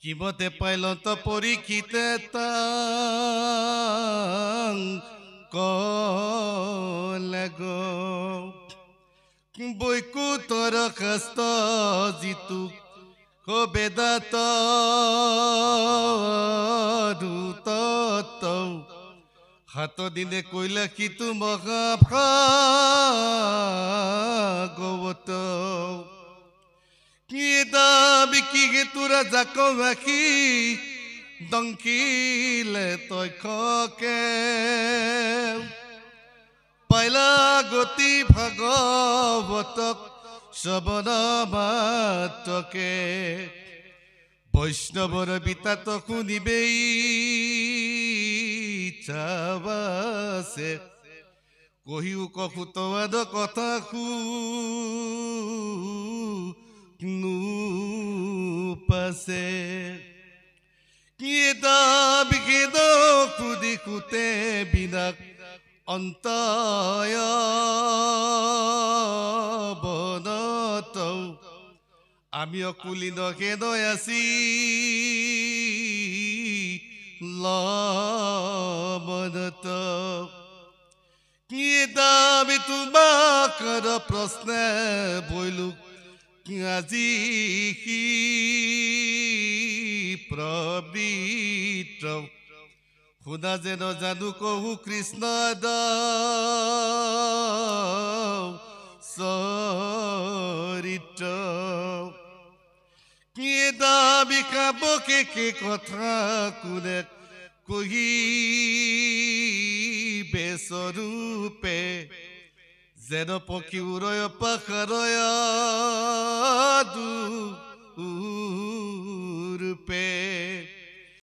কিবতে পাইলত পৰীক্ষিতে কলেগ বৈকুণ্ঠৰ শাস্ত্ৰ যিটো বেদাত হাত দিনে কৈলা কিতু মহাভাগৱত কি দাবি কি তোৰা জাক ৰাখি দংকিলে তই খকে পাইলা গতি ভাগৱতক শ্ৰৱণ মাত্ৰকে বৈষ্ণৱৰ বিতাত শুনিবেই চাবাছে কহিও কফুতৱাদ কথা নুপাছে কি দাবি খেদ খুদি খুতে বিনাক অন্তয় বনত আমি অকুলি নখেদয় আছি লবনত কি দাবি তোমাকৰ প্ৰশ্ন বৈলো আজি সি প্ৰবৃত্ত খুদা যেন জানো কহু কৃষ্ণ চৰিত্ৰ কি দাবি খাব কে কথা কোনে কহি বেস্বৰূপে যেন পক্ষী উৰয় পাখৰয় দূৰূপে